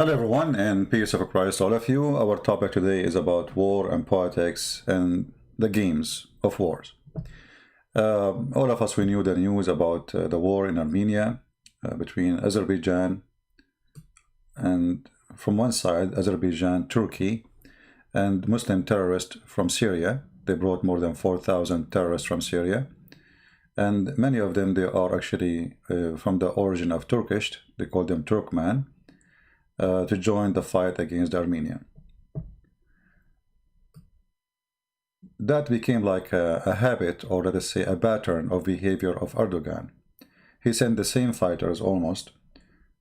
Hello everyone, and peace of Christ all of you. Our topic today is about war and politics and the games of wars. All of us, we knew the news about the war in Armenia between Azerbaijan and, from one side, Azerbaijan, Turkey, and Muslim terrorists from Syria. They brought more than 4,000 terrorists from Syria, and many of them, they are actually from the origin of Turkish. They call them Turkmen. To join the fight against Armenia. That became like a habit, or let us say a pattern of behavior of Erdogan. He sent the same fighters almost,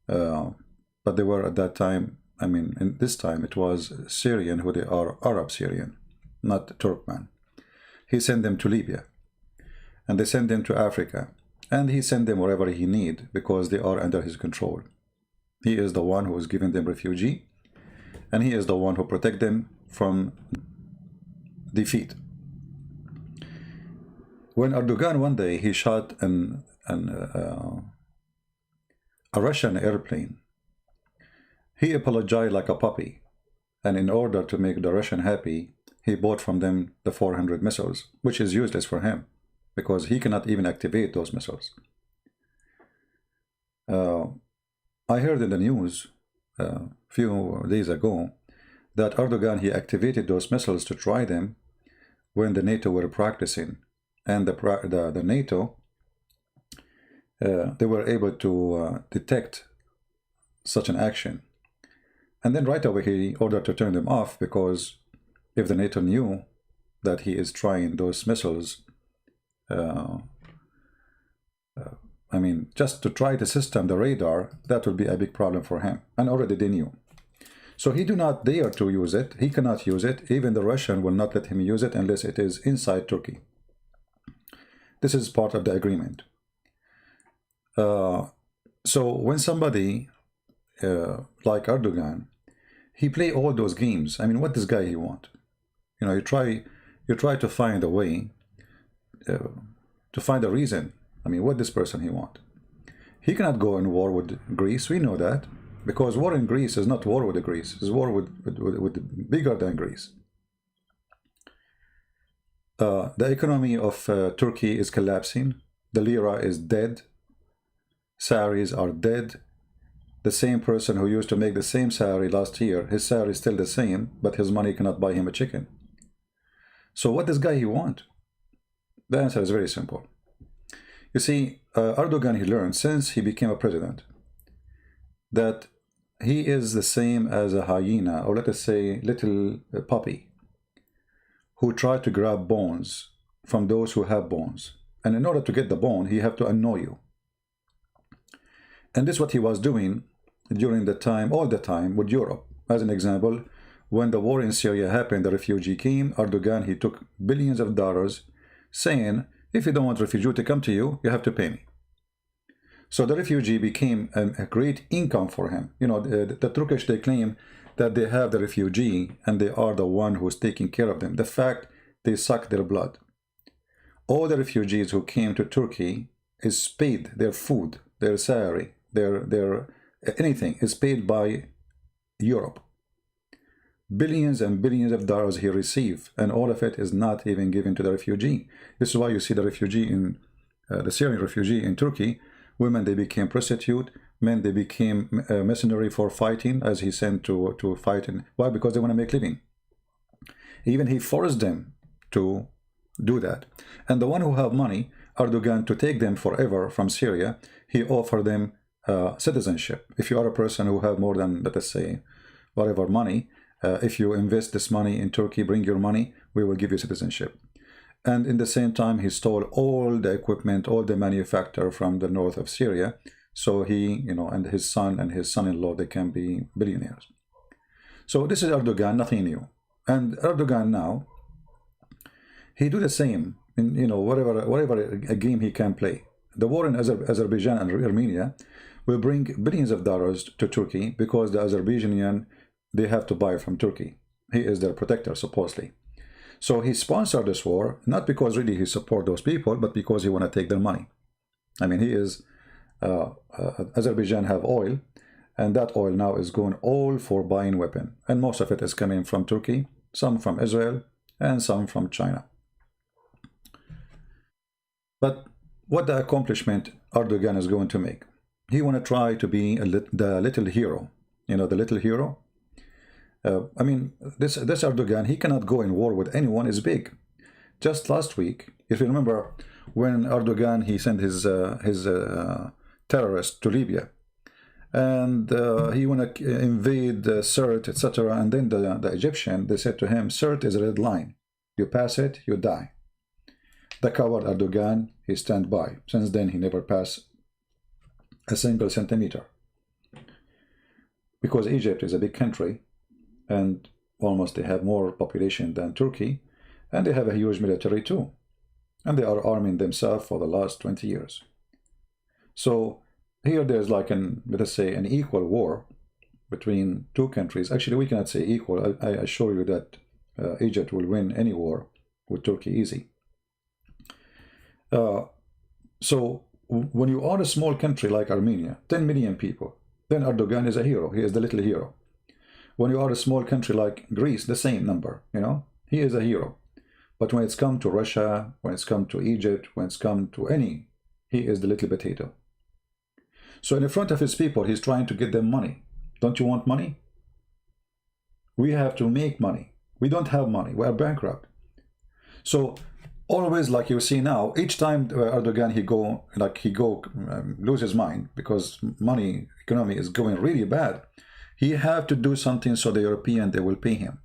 but they were at that time, I mean, in this time it was Syrian, who they are Arab Syrian, not Turkmen. He sent them to Libya, and they sent them to Africa, and he sent them wherever he need because they are under his control. He is the one who is giving them refugee, and he is the one who protects them from defeat. When Erdogan one day he shot a Russian airplane, he apologized like a puppy, and in order to make the Russian happy, he bought from them the 400 missiles, which is useless for him because he cannot even activate those missiles. I heard in the news a few days ago that Erdogan, he activated those missiles to try them when the NATO were practicing, and the NATO, they were able to detect such an action, and then right away he ordered to turn them off, because if the NATO knew that he is trying those missiles, I mean, just to try the system, the radar, that would be a big problem for him. And already they knew. So he do not dare to use it. He cannot use it. Even the Russian will not let him use it unless it is inside Turkey. This is part of the agreement. So when somebody like Erdogan, he play all those games. I mean, what this guy he want? You know, you try to find a way, to find a reason. I mean, what this person he want? He cannot go in war with Greece. We know that, because war in Greece is not war with Greece. It's war with bigger than Greece. The economy of Turkey is collapsing. The lira is dead. Salaries are dead. The same person who used to make the same salary last year, his salary is still the same, but his money cannot buy him a chicken. So what this guy he want? The answer is very simple. You see, Erdogan, he learned since he became a president that he is the same as a hyena, or let us say little puppy, who tried to grab bones from those who have bones. And in order to get the bone, he have to annoy you. And this is what he was doing during the time, all the time, with Europe. As an example, when the war in Syria happened, the refugee came, Erdogan, he took billions of dollars, saying, if you don't want refugee to come to you, you have to pay me. So the refugee became a great income for him. You know, the Turkish, they claim that they have the refugee and they are the one who's taking care of them. The fact, they suck their blood. All the refugees who came to Turkey is paid, their food, their salary, their anything is paid by Europe. Billions and billions of dollars he received, and all of it is not even given to the refugee. This is why you see the refugee in the Syrian refugee in Turkey. Women, they became prostitute. Men, they became mercenary for fighting, as he sent to fight. Why? Because they want to make living. Even he forced them to do that. And the one who have money, Erdogan, to take them forever from Syria, he offered them citizenship. If you are a person who have more than, let us say, whatever money, if you invest this money in Turkey, bring your money, we will give you citizenship. And in the same time, he stole all the equipment, all the manufacture from the north of Syria. So he, you know, and his son and his son-in-law, they can be billionaires. So this is Erdogan, nothing new. And Erdogan now, he do the same in, you know, whatever a game he can play. The war in Azerbaijan and Armenia will bring billions of dollars to Turkey, because the Azerbaijanian, they have to buy from Turkey. He is their protector, supposedly. So he sponsored this war, not because really he support those people, but because he want to take their money. I mean, he is, Azerbaijan have oil, And that oil now is going all for buying weapon. And most of it is coming from Turkey, some from Israel, and some from China. But what the accomplishment Erdogan is going to make? He want to try to be the little hero. You know, the little hero? I mean, this Erdogan, he cannot go in war with anyone. Is big. Just last week, if you remember, when Erdogan, he sent his terrorists to Libya, and he want to invade Sirte, etc. And then the Egyptian, they said to him, Sirte is a red line. You pass it, you die. The coward Erdogan, he stand by. Since then, he never passed a single centimeter. Because Egypt is a big country, and almost they have more population than Turkey, and they have a huge military too. And they are arming themselves for the last 20 years. So here there's like let us say, an equal war between two countries. Actually, we cannot say equal. I assure you that Egypt will win any war with Turkey easy. So when you are a small country like Armenia, 10 million people, then Erdogan is a hero. He is the little hero. When you are a small country like Greece, the same number, you know, he is a hero. But when it's come to Russia, when it's come to Egypt, when it's come to any, he is the little potato. So in front of his people, he's trying to get them money. Don't you want money? We have to make money. We don't have money. We are bankrupt. So always, like you see now, each time Erdogan lose his mind because money economy is going really bad, he have to do something so the European, they will pay him.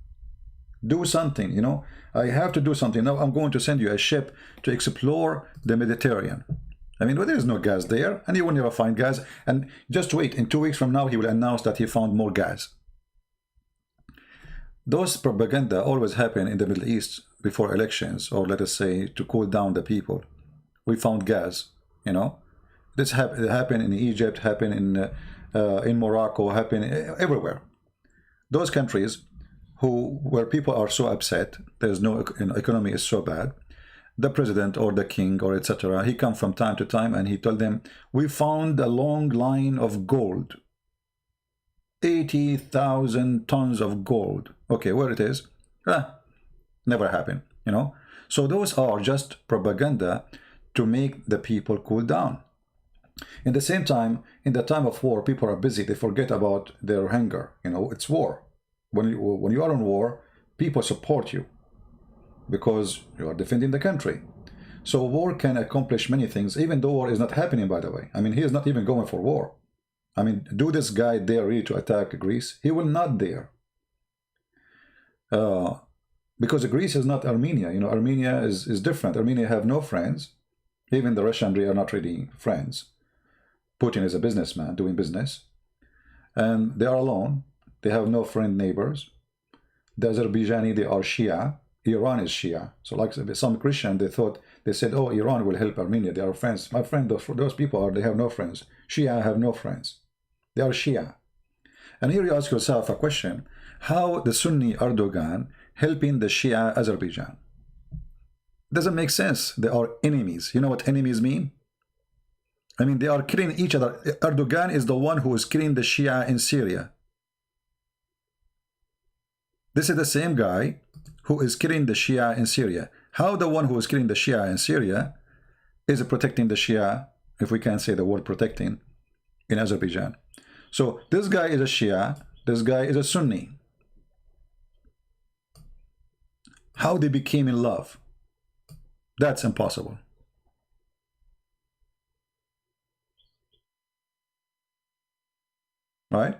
Do something, you know. I have to do something. Now I'm going to send you a ship to explore the Mediterranean. I mean, well, there is no gas there, and he will never find gas. And just wait, in 2 weeks from now, he will announce that he found more gas. Those propaganda always happen in the Middle East before elections, or let us say, to cool down the people. We found gas, you know. This happened in Egypt, happened in Morocco, happened everywhere. Those countries where people are so upset, there's no economy is so bad, the president or the king or etc., he come from time to time and he told them, we found a long line of gold, 80,000 tons of gold. Okay, where it is? Never happened, you know. So those are just propaganda to make the people cool down. In the same time, in the time of war, people are busy. They forget about their hunger. You know, it's war. When you are in war, people support you because you are defending the country. So war can accomplish many things, even though war is not happening, by the way. I mean, he is not even going for war. I mean, do this guy dare really to attack Greece? He will not dare. Because Greece is not Armenia. You know, Armenia is different. Armenia have no friends. Even the Russian are not really friends. Putin is a businessman doing business. And they are alone. They have no friend neighbors. The Azerbaijani, they are Shia. Iran is Shia. So like some Christian, they said, oh, Iran will help Armenia. They are friends. My friend, those people they have no friends. Shia have no friends. They are Shia. And here you ask yourself a question. How the Sunni Erdogan helping the Shia Azerbaijan? Doesn't make sense. They are enemies. You know what enemies mean? I mean, they are killing each other. Erdogan is the one who is killing the Shia in Syria. This is the same guy who is killing the Shia in Syria. How the one who is killing the Shia in Syria is protecting the Shia, if we can say the word protecting, in Azerbaijan. So this guy is a Shia, this guy is a Sunni. How they became in love? That's impossible. Right?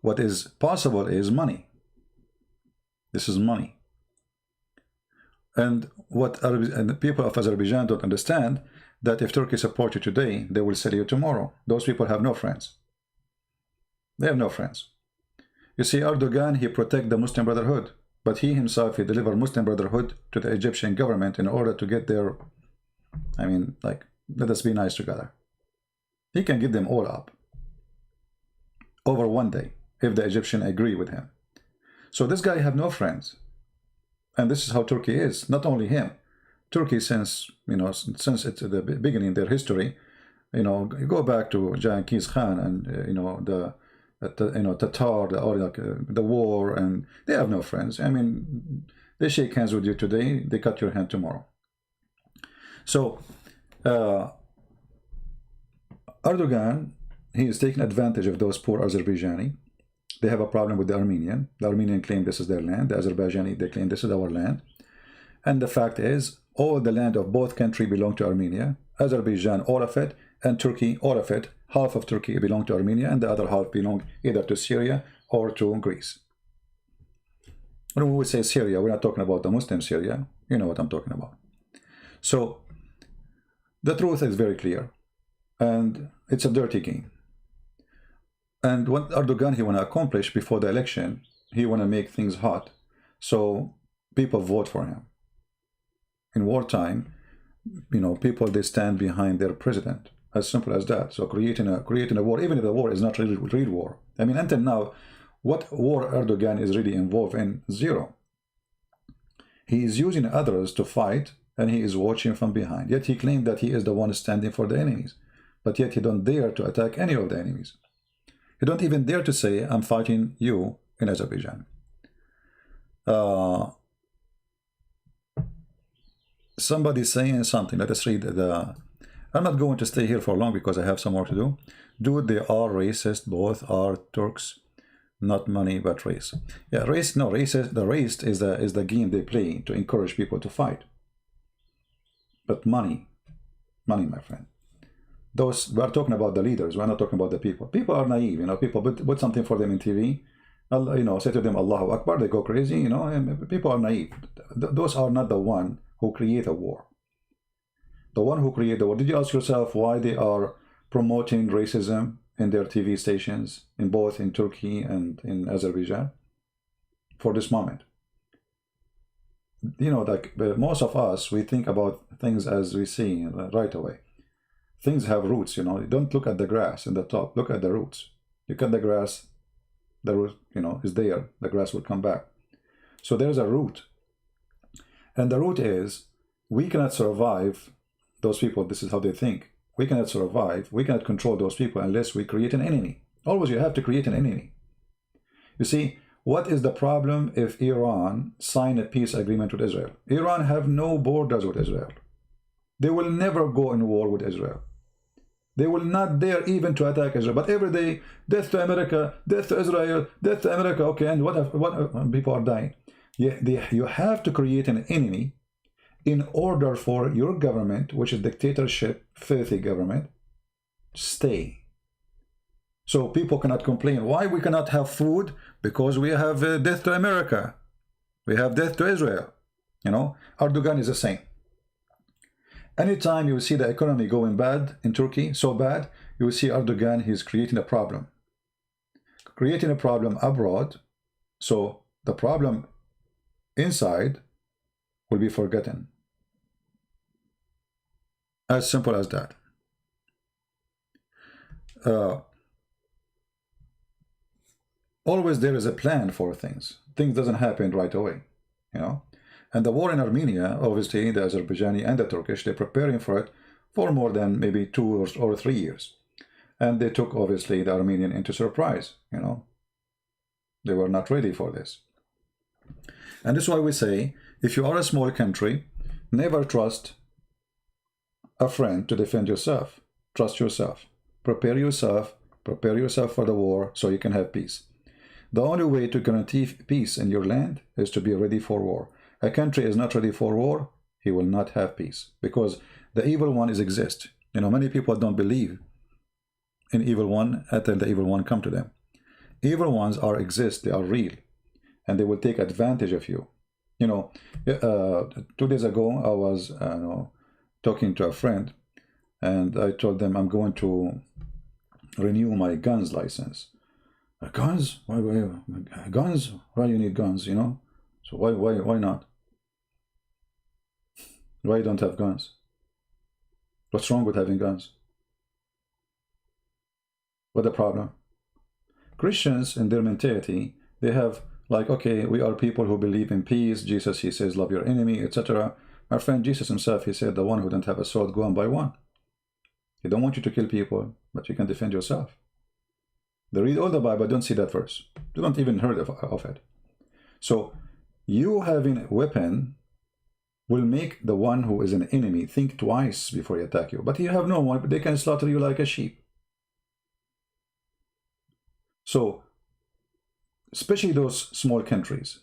What is possible is money. This is money. And what the people of Azerbaijan don't understand, that if Turkey supports you today, they will sell you tomorrow. Those people have no friends. They have no friends. You see, Erdogan, he protect the Muslim Brotherhood, but he himself, he delivered Muslim Brotherhood to the Egyptian government in order to get their, I mean, like, let us be nice together. He can get them all up over one day if the Egyptian agree with him. So this guy have no friends. And this is how Turkey is. Not only him. Turkey, since it's the beginning, their history, you know, you go back to Genghis Khan and, Tatar, or like, the war, and they have no friends. I mean, they shake hands with you today, they cut your hand tomorrow. So Erdogan, he is taking advantage of those poor Azerbaijani. They have a problem with the Armenian. The Armenian claim this is their land. The Azerbaijani, they claim this is our land. And the fact is, all the land of both countries belong to Armenia. Azerbaijan, all of it, and Turkey, all of it. Half of Turkey belong to Armenia, and the other half belong either to Syria or to Greece. When we say Syria, we're not talking about the Muslim Syria. You know what I'm talking about. So the truth is very clear, and it's a dirty game. And what Erdogan, he want to accomplish before the election, he want to make things hot, so people vote for him. In wartime, people, they stand behind their president. As simple as that. So creating a war, even if the war is not really real war. I mean, until now, what war Erdogan is really involved in? Zero. He is using others to fight, and he is watching from behind. Yet he claimed that he is the one standing for the enemies. But yet he don't dare to attack any of the enemies. He don't even dare to say, I'm fighting you in Azerbaijan. Somebody saying something. Let us read the... I'm not going to stay here for long because I have some more to do. Dude, they are racist. Both are Turks. Not money, but race. Yeah, race. No, racist. The race is the game they play to encourage people to fight. But money, my friend. Those, we are talking about the leaders. We're not talking about the people. People are naive. People put something for them in TV. Say to them Allahu Akbar. They go crazy. And people are naive. Those are not the one who create a war. The one who created the war. Did you ask yourself why they are promoting racism in their TV stations, in both in Turkey and in Azerbaijan, for this moment? Like most of us, we think about things as we see right away. Things have roots. Don't look at the grass in the top. Look at the roots. You cut the grass, the root, is there. The grass will come back. So there's a root, and the root is we cannot survive. Those people, this is how they think. We cannot survive, we cannot control those people unless we create an enemy. Always you have to create an enemy. You see, what is the problem if Iran sign a peace agreement with Israel? Iran have no borders with Israel. They will never go in war with Israel. They will not dare even to attack Israel. But every day, death to America, death to Israel, death to America. Okay, and what people are dying. You have to create an enemy in order for your government, which is dictatorship, filthy government, stay. So people cannot complain. Why we cannot have food? Because we have death to America. We have death to Israel. Erdogan is the same. Anytime you see the economy going bad in Turkey, so bad, you will see Erdogan, he's creating a problem. Creating a problem abroad, so the problem inside will be forgotten. As simple as that. Always there is a plan for things. Things doesn't happen right away, And the war in Armenia, obviously, the Azerbaijani and the Turkish, they're preparing for it for more than maybe 2 or 3 years. And they took, obviously, the Armenian into surprise, They were not ready for this. And that's why we say, if you are a small country, never trust a friend to defend yourself. Trust yourself. Prepare yourself for the war so you can have peace. The only way to guarantee peace in your land is to be ready for war. A country is not ready for war, he will not have peace, because the evil one exists. Many people don't believe in evil one until the evil one come to them. Evil ones exist, they are real, and they will take advantage of you. 2 days ago, I was talking to a friend, and I told them I'm going to renew my guns license. Guns? Why guns? Why you need guns? So why not? Why you don't have guns? What's wrong with having guns? What's the problem? Christians, in their mentality, they have like, okay, we are people who believe in peace. Jesus, he says, love your enemy, etc. Our friend Jesus himself, he said, the one who doesn't have a sword, go on by one. He don't want you to kill people, but you can defend yourself. They read all the Bible, don't see that verse. They don't even heard of it. So you having a weapon will make the one who is an enemy think twice before he attack you. But you have no one, but they can slaughter you like a sheep. So, especially those small countries,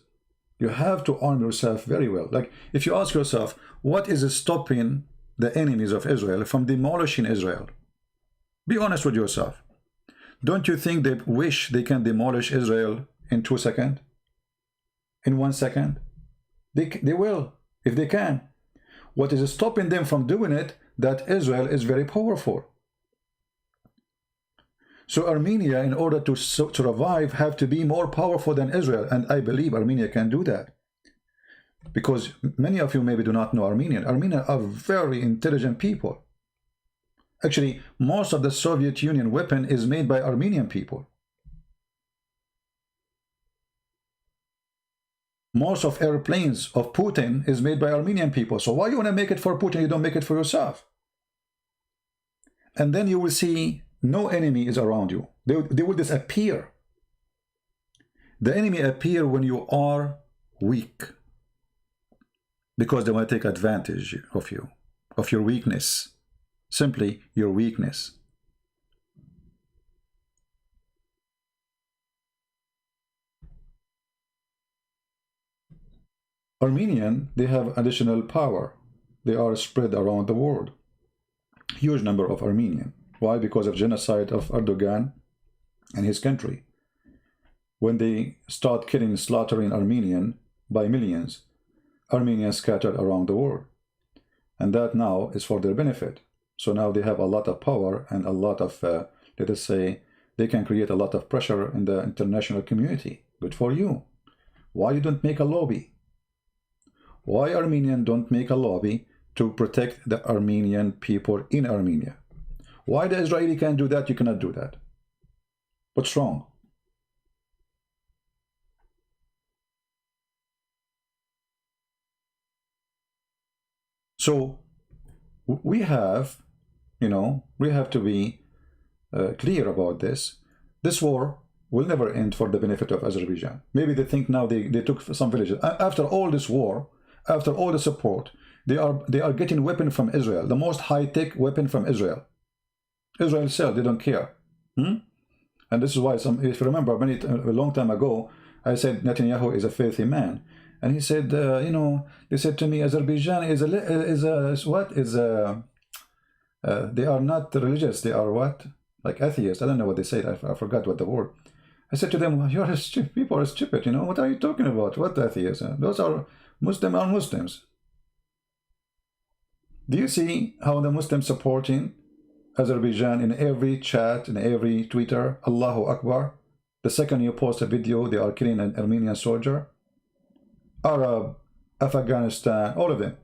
you have to arm yourself very well. Like, if you ask yourself, what is stopping the enemies of Israel from demolishing Israel? Be honest with yourself. Don't you think they wish they can demolish Israel in 2 seconds? In 1 second? They will, if they can. What is stopping them from doing it? That Israel is very powerful. So Armenia, in order to survive, have to be more powerful than Israel. And I believe Armenia can do that. Because many of you maybe do not know Armenian. Armenians are very intelligent people. Actually, most of the Soviet Union weapon is made by Armenian people. Most of airplanes of Putin is made by Armenian people. So why you want to make it for Putin? You don't make it for yourself. And then you will see no enemy is around you. They will disappear. The enemy appear when you are weak. Because they want to take advantage of you, of your weakness. Simply your weakness. Armenian, they have additional power. They are spread around the world. Huge number of Armenian. Why? Because of genocide of Erdogan and his country. When they start killing, slaughtering Armenian by millions, Armenians scattered around the world. And that now is for their benefit. So now they have a lot of power and a lot of, let us say, they can create a lot of pressure in the international community. Good for you. Why you don't make a lobby? Why Armenians don't make a lobby to protect the Armenian people in Armenia? Why the Israeli can do that, you cannot do that? What's wrong? So we have, we have to be clear about this. This war will never end for the benefit of Azerbaijan. Maybe they think now they took some villages. After all this war, after all the support, they are getting weapon from Israel, the most high-tech weapon from Israel. Israel sells, they don't care. And this is why, if you remember, a long time ago, I said Netanyahu is a filthy man. And he said, they said to me, Azerbaijan they are not religious, they are what? Like atheists. I don't know what they said, I forgot what the word. I said to them, people are stupid, what are you talking about? What atheists? Those are Muslims. Do you see how the Muslims supporting Azerbaijan in every chat, in every Twitter? Allahu Akbar. The second you post a video, they are killing an Armenian soldier. Arab, Afghanistan, all of them.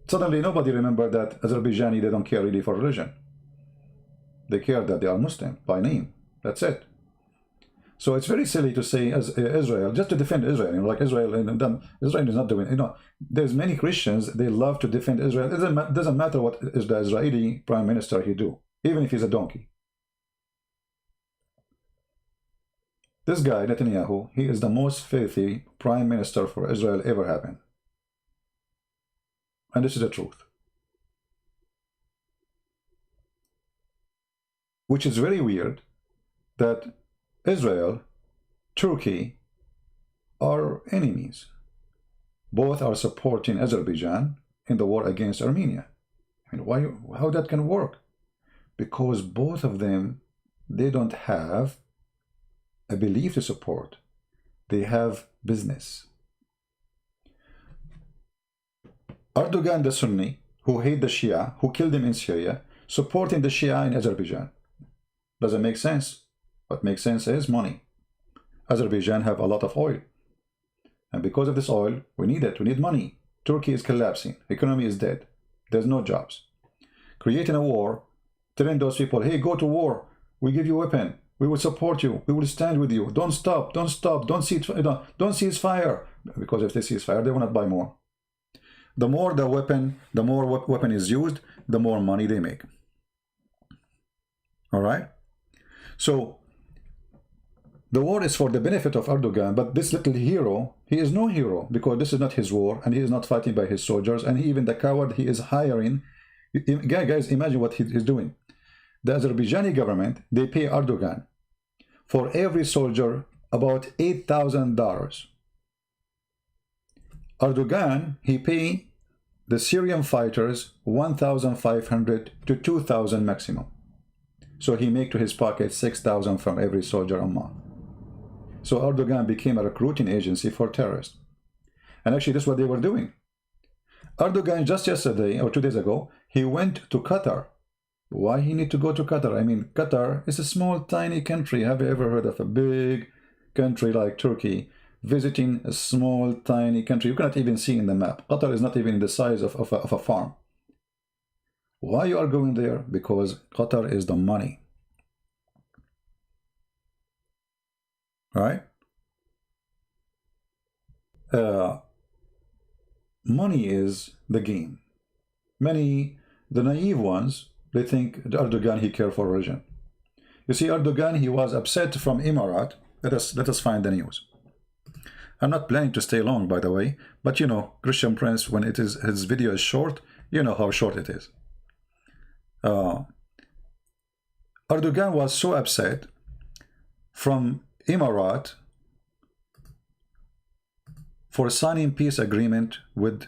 Suddenly nobody remembered that Azerbaijani, they don't care really for religion. They care that they are Muslim by name. That's it. So it's very silly to say as Israel, just to defend Israel, like Israel, Israel is not doing, there's many Christians, they love to defend Israel. It doesn't matter what is the Israeli prime minister he do, even if he's a donkey. This guy, Netanyahu, he is the most filthy prime minister for Israel ever happened. And this is the truth. Which is very weird that Israel, Turkey are enemies. Both are supporting Azerbaijan in the war against Armenia. And how that can work? Because both of them, they don't have a belief to support. They have business. Erdogan, the Sunni, who hate the Shia, who killed him in Syria, supporting the Shia in Azerbaijan. Does it make sense? What makes sense is money. Azerbaijan have a lot of oil. And because of this oil, we need it. We need money. Turkey is collapsing. Economy is dead. There's no jobs. Creating a war, telling those people, hey, go to war. We give you a weapon. We will support you. We will stand with you. Don't stop. Don't stop. Don't cease fire. Because if they cease fire, they will not buy more. The more the weapon is used, the more money they make. All right? So the war is for the benefit of Erdogan, but this little hero, he is no hero, because this is not his war, and he is not fighting by his soldiers, and even the coward he is hiring. Guys, imagine what he's doing. The Azerbaijani government, they pay Erdogan for every soldier about $8,000. Erdogan, he pay the Syrian fighters 1,500 to 2,000 maximum. So he make to his pocket 6,000 from every soldier a month. So Erdogan became a recruiting agency for terrorists. And actually, this is what they were doing. Erdogan just yesterday or 2 days ago, he went to Qatar. Why he need to go to Qatar? I mean, Qatar is a small, tiny country. Have you ever heard of a big country like Turkey visiting a small, tiny country? You cannot even see in the map. Qatar is not even the size of a farm. Why you are going there? Because Qatar is the money. Right? Money is the game. Many, the naive ones, they think Erdogan, he care for religion. You see, Erdogan, he was upset from Emirat. Let us find the news. I'm not planning to stay long, by the way, but you know, Christian Prince, when it is his video is short, you know how short it is. Erdogan was so upset from Emirat for signing peace agreement with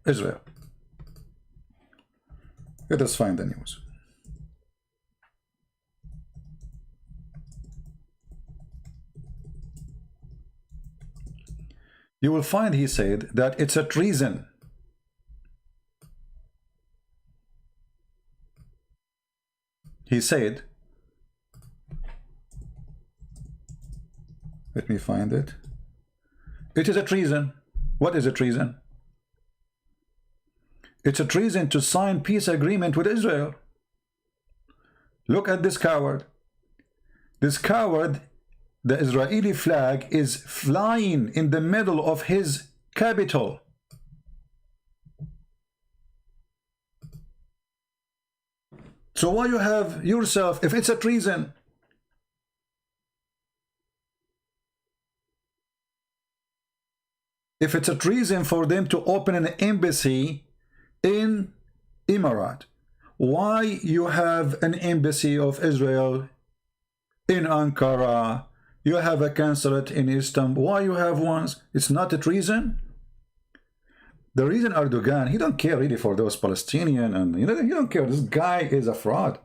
Israel. Let us find the news. You will find he said that it's a treason. He said, let me find it. It is a treason. What is a treason? It's a treason to sign peace agreement with Israel. Look at this coward. This coward, the Israeli flag is flying in the middle of his capital. So why you have yourself, if it's a treason? If it's a treason for them to open an embassy in Emirat, why you have an embassy of Israel in Ankara? You have a consulate in Istanbul. Why you have ones? It's not a treason. The reason Erdogan, he don't care really for those Palestinians, and he don't care. This guy is a fraud.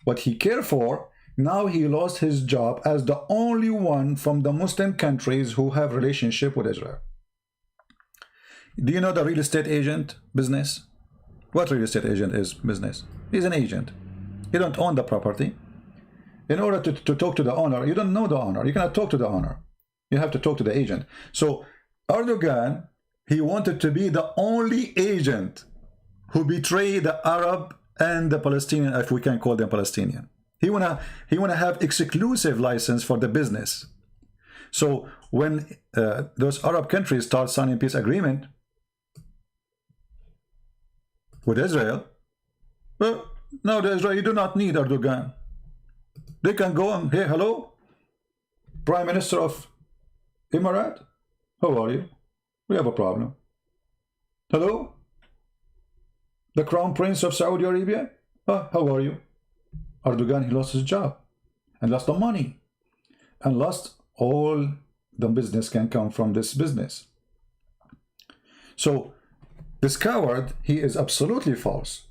What he cared for, now he lost his job as the only one from the Muslim countries who have relationship with Israel. Do you know the real estate agent business? What real estate agent is business? He's an agent. He don't own the property. In order to talk to the owner, you don't know the owner. You cannot talk to the owner. You have to talk to the agent. So Erdogan, he wanted to be the only agent who betrayed the Arab and the Palestinian, if we can call them Palestinian. He wanna have exclusive license for the business. So when those Arab countries start signing peace agreement with Israel, well, now the Israeli do not need Erdogan. They can go and, hey, hello, Prime Minister of Emirat, how are you? We have a problem. Hello, the Crown Prince of Saudi Arabia, how are you? Erdogan, he lost his job and lost the money and lost all the business can come from this business. So this coward, he is absolutely false.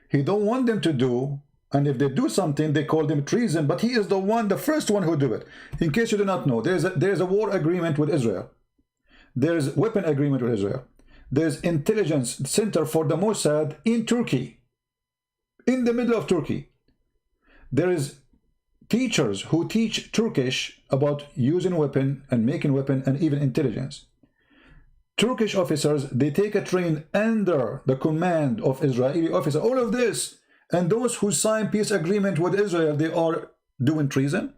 He don't want them to do. And if they do something, they call them treason, but he is the one, the first one who do it. In case you do not know, there's a war agreement with Israel. There's weapon agreement with Israel. There's intelligence center for the Mossad in Turkey, in the middle of Turkey. There is teachers who teach Turkish about using weapon and making weapon and even intelligence. Turkish officers, they take a train under the command of Israeli officers. All of this. And those who sign peace agreement with Israel, they are doing treason.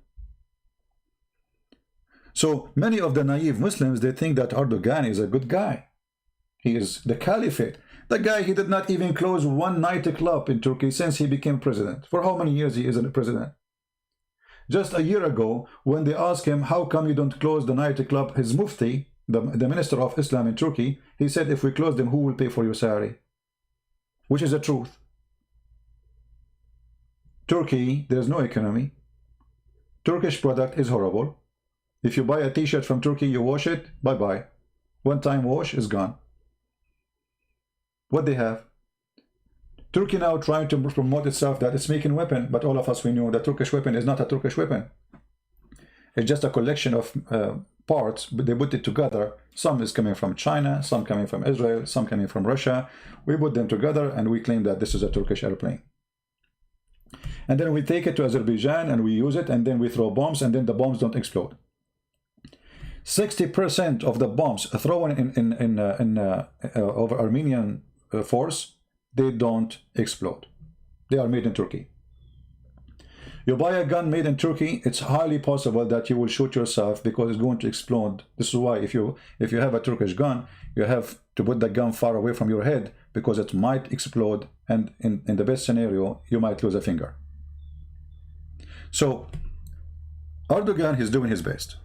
So many of the naive Muslims, they think that Erdogan is a good guy. He is the caliphate. The guy, he did not even close one nightclub in Turkey since he became president. For how many years he is a president? Just a year ago, when they asked him, how come you don't close the nightclub, his mufti, the minister of Islam in Turkey, he said, if we close them, who will pay for your salary? Which is the truth. Turkey, there is no economy. Turkish product is horrible. If you buy a t-shirt from Turkey, you wash it, bye-bye. One time wash is gone. What they have? Turkey now trying to promote itself that it's making weapon, but all of us, we know that Turkish weapon is not a Turkish weapon. It's just a collection of parts, but they put it together. Some is coming from China, some coming from Israel, some coming from Russia. We put them together and we claim that this is a Turkish airplane. And then we take it to Azerbaijan and we use it, and then we throw bombs, and then the bombs don't explode. 60% of the bombs thrown over Armenian force, they don't explode. They are made in Turkey. You buy a gun made in Turkey, it's highly possible that you will shoot yourself because it's going to explode. This is why if you have a Turkish gun, you have to put the gun far away from your head because it might explode, and in the best scenario, you might lose a finger. So Erdogan is doing his best.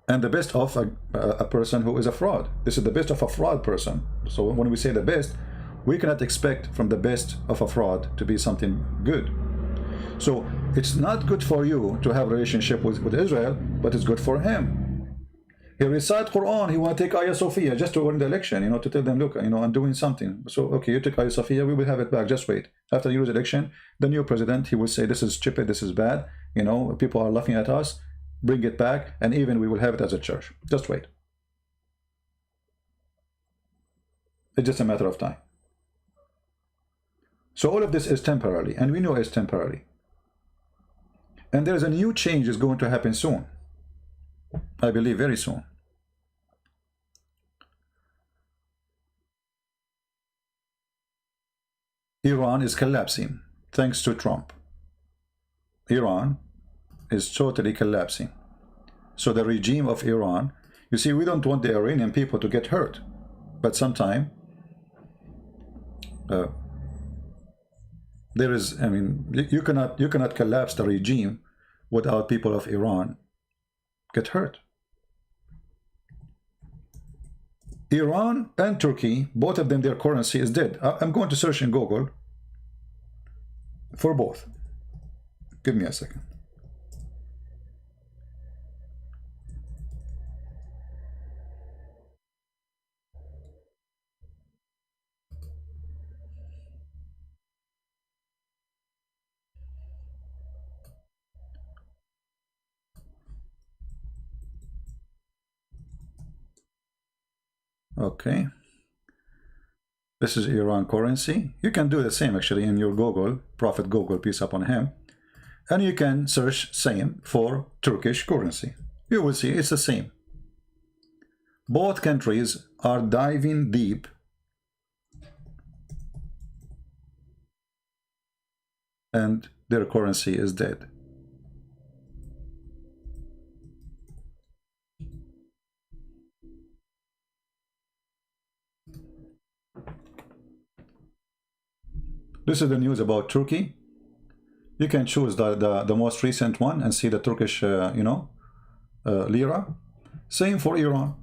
And the best of a person who is a fraud. This is the best of a fraud person. So when we say the best, we cannot expect from the best of a fraud to be something good. So it's not good for you to have a relationship with Israel, but it's good for him. He recite Quran, he want to take Ayah Sophia just to win the election, to tell them, look, I'm doing something. So, okay, you take Ayah Sophia, we will have it back, just wait. After you lose the election, the new president, he will say, this is stupid, this is bad, people are laughing at us, bring it back, and even we will have it as a church. Just wait. It's just a matter of time. So all of this is temporary, and we know it's temporary. And there's a new change is going to happen soon. I believe very soon. Iran is collapsing thanks to Trump. Iran is totally collapsing. So the regime of Iran, you see, we don't want the Iranian people to get hurt, but sometime there is, you cannot collapse the regime without people of Iran get hurt. Iran and Turkey, both of them, their currency is dead. I'm going to search in Google for both. Give me a second. Okay, this is Iran currency. You can do the same actually in your Google, Prophet Google, peace upon him, and you can search same for Turkish currency. You will see it's the same. Both countries are diving deep and their currency is dead. This is the news about Turkey. You can choose the most recent one and see the Turkish, lira. Same for Iran.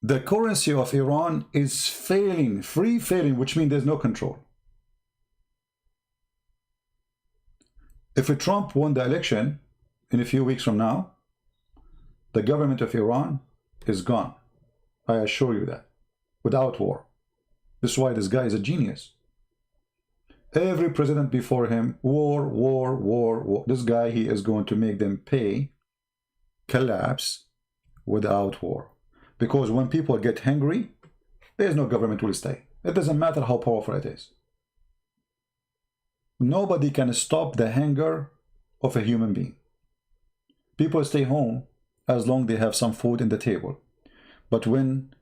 The currency of Iran is failing, free failing, which means there's no control. If Trump won the election in a few weeks from now, the government of Iran is gone. I assure you that. Without war. This is why this guy is a genius. Every president before him, war, war, war, war. This guy, he is going to make them pay, collapse without war. Because when people get hungry, there's no government will stay. It doesn't matter how powerful it is. Nobody can stop the hunger of a human being. People stay home as long as they have some food in the table. But when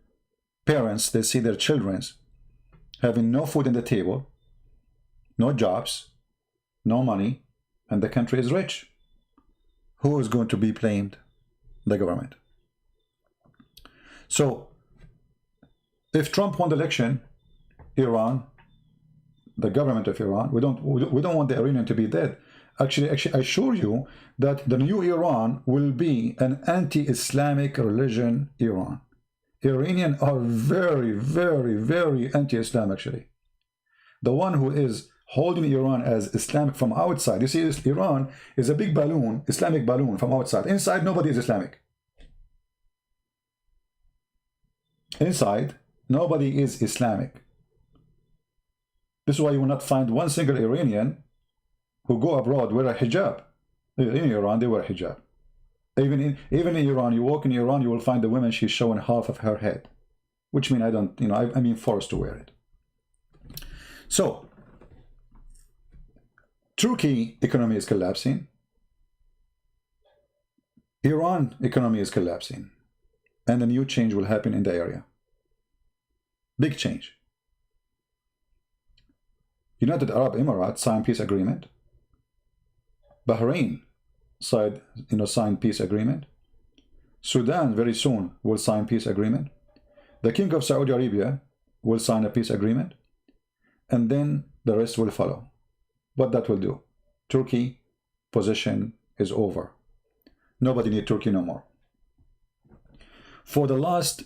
parents, they see their children having no food in the table, no jobs, no money, and the country is rich, who is going to be blamed? The government. So if Trump won the election, Iran, the government of Iran, we don't want the Iranian to be dead. Actually, I assure you that the new Iran will be an anti-Islamic religion Iran. Iranians are very, very, very anti-Islam, actually. The one who is holding Iran as Islamic from outside. You see, Iran is a big balloon, Islamic balloon from outside. Inside, nobody is Islamic. Inside, nobody is Islamic. This is why you will not find one single Iranian who go abroad wear a hijab. In Iran, they wear a hijab. Even in Iran, you walk in Iran, you will find the woman, she's showing half of her head. Which means I mean forced to wear it. So, Turkey economy is collapsing. Iran economy is collapsing. And a new change will happen in the area. Big change. United Arab Emirates signed peace agreement. Bahrain signed peace agreement. Sudan very soon will sign peace agreement. The King of Saudi Arabia will sign a peace agreement. And then the rest will follow. What that will do? Turkey position is over. Nobody needs Turkey no more. For the last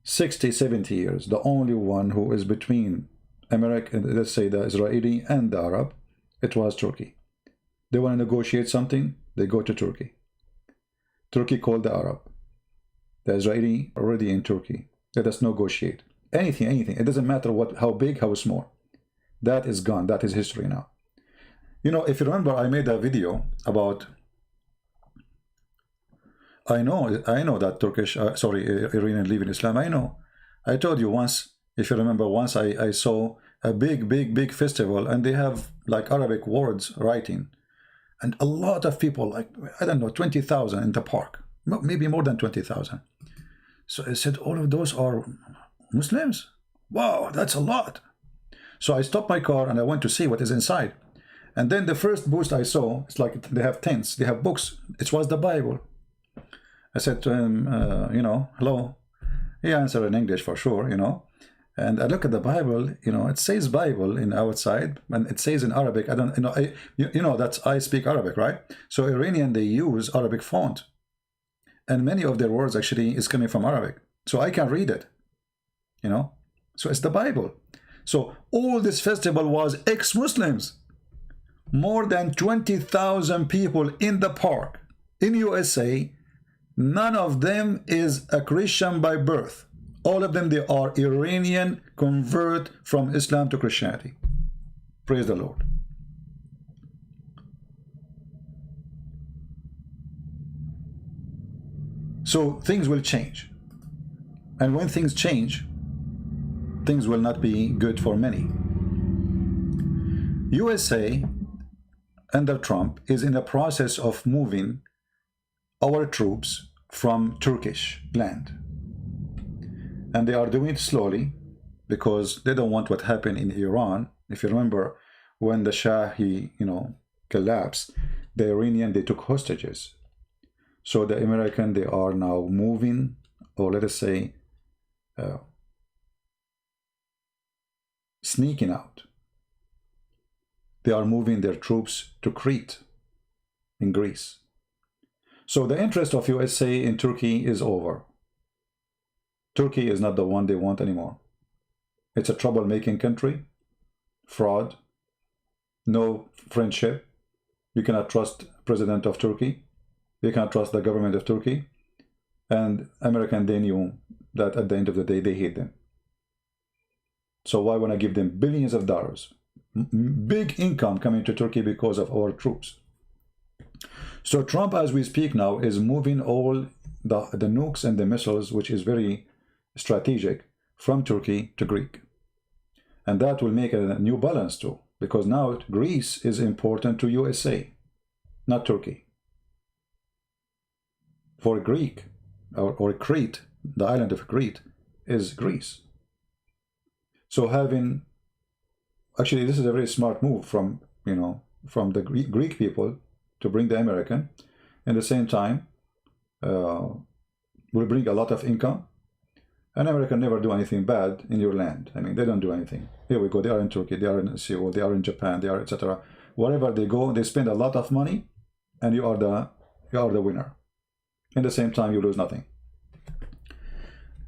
60, 70 years, the only one who is between America, let's say the Israeli and the Arab, it was Turkey. They want to negotiate something, they go to Turkey. Turkey called the Arab. The Israeli already in Turkey. Let us negotiate. Anything. It doesn't matter how big, how small. That is gone. That is history now. You know, if you remember, I made a video about. I know that Iranian live in Islam. I know. I told you once, if you remember, once I saw a big festival, and they have like Arabic words writing, and a lot of people, like, I don't know, 20,000 in the park, maybe more than 20,000. So I said, all of those are Muslims? Wow, that's a lot. So I stopped my car and I went to see what is inside. And then the first booth I saw, it's like they have tents, they have books. It was the Bible. I said to him, hello. He answered in English for sure, And I look at the Bible, it says Bible in outside, and it says in Arabic. I don't, that's I speak Arabic, right? So Iranian, they use Arabic font, and many of their words actually is coming from Arabic, so I can read it. So it's the Bible. So all this festival was ex-Muslims. More than 20,000 people in the park in USA. None of them is a Christian by birth. All of them, they are Iranian convert from Islam to Christianity. Praise the Lord. So things will change. And when things change, things will not be good for many. USA, under Trump, is in the process of moving our troops from Turkish land. And they are doing it slowly because they don't want what happened in Iran. If you remember, when the Shah, collapsed, the Iranian, they took hostages. So the American, they are now moving, or let us say, sneaking out. They are moving their troops to Crete in Greece. So the interest of USA in Turkey is over. Turkey is not the one they want anymore. It's a troublemaking country, fraud, no friendship. You cannot trust President of Turkey. You cannot trust the government of Turkey. And American, they knew that at the end of the day, they hate them. So why want to give them billions of dollars? Big income coming to Turkey because of our troops. So Trump, as we speak now, is moving all the nukes and the missiles, which is very strategic, from Turkey to Greek. And that will make a new balance too, because now Greece is important to USA, not Turkey. For Greek, or Crete, the island of Crete, is Greece. So having, actually this is a very smart move from the Greek people to bring the American. At the same time, will bring a lot of income, And America never do anything bad in your land. I mean, they don't do anything. Here we go. They are in Turkey. They are in Seoul. They are in Japan. They are, etc. Wherever they go, they spend a lot of money, and you are the winner. In the same time, you lose nothing.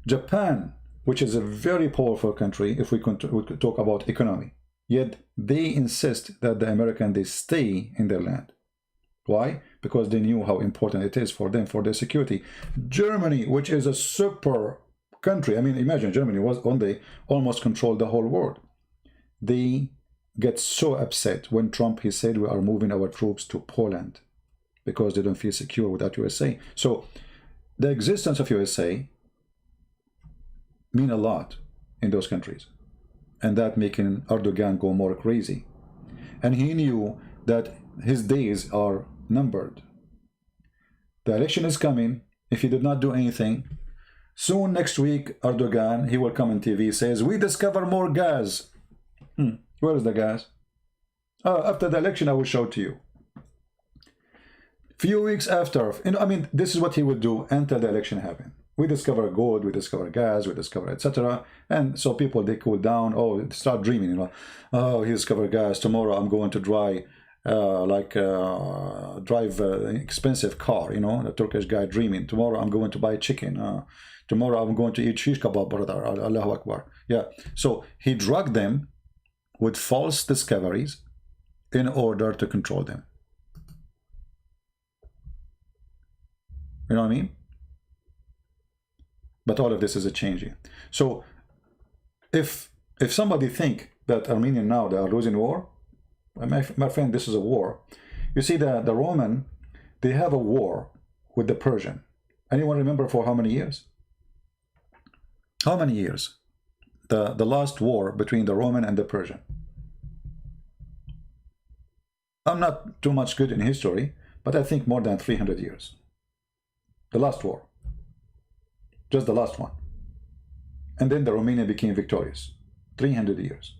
Japan, which is a very powerful country, if we could talk about economy, yet they insist that the Americans, they stay in their land. Why? Because they knew how important it is for them, for their security. Germany, which is a super country, I mean, imagine Germany was one day almost controlled the whole world. They get so upset when Trump, he said, we are moving our troops to Poland because they don't feel secure without USA. So the existence of USA mean a lot in those countries, and that making Erdogan go more crazy. And he knew that his days are numbered. The election is coming. If he did not do anything, soon next week, Erdogan, he will come on TV, says, we discover more gas. Where is the gas? After the election, I will show it to you. Few weeks after, I mean, this is what he would do until the election happened. We discover gold, we discover gas, we discover etc. And so people, they cool down. Oh, start dreaming, Oh, he discovered gas. Tomorrow I'm going to drive an expensive car, the Turkish guy dreaming. Tomorrow I'm going to buy chicken. Tomorrow I'm going to eat shish kebab, brother. Allahu Akbar. Yeah. So he drugged them with false discoveries in order to control them. You know what I mean? But all of this is changing. So if somebody think that Armenian now, they are losing war, my friend, this is a war. You see, the Roman, they have a war with the Persian. Anyone remember for how many years? How many years? The last war between the Roman and the Persian. I'm not too much good in history, but I think more than 300 years. The last war. Just the last one. And then the Romania became victorious. 300 years.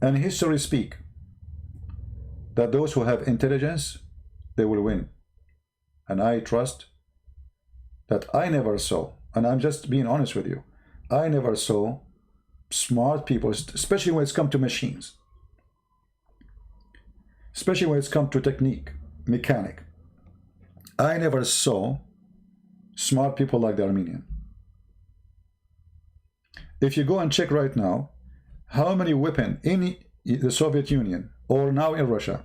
And history speak that those who have intelligence, they will win. And I trust that I never saw, and I'm just being honest with you, I never saw smart people, especially when it's come to machines, especially when it's come to technique, mechanic. I never saw smart people like the Armenian. If you go and check right now, how many weapons in the Soviet Union or now in Russia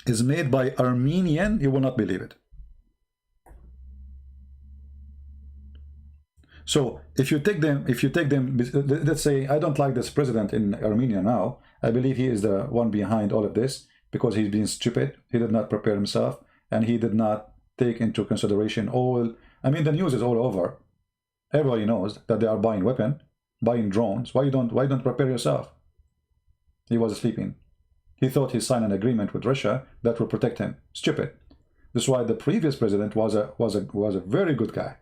is made by Armenian, you will not believe it. So if you take them, let's say, I don't like this president in Armenia now. I believe he is the one behind all of this because he's been stupid. He did not prepare himself, and he did not take into consideration all. I mean, the news is all over. Everybody knows that they are buying weapons, buying drones. Why don't prepare yourself? He was sleeping. He thought he signed an agreement with Russia that will protect him. Stupid. That's why the previous president was a very good guy.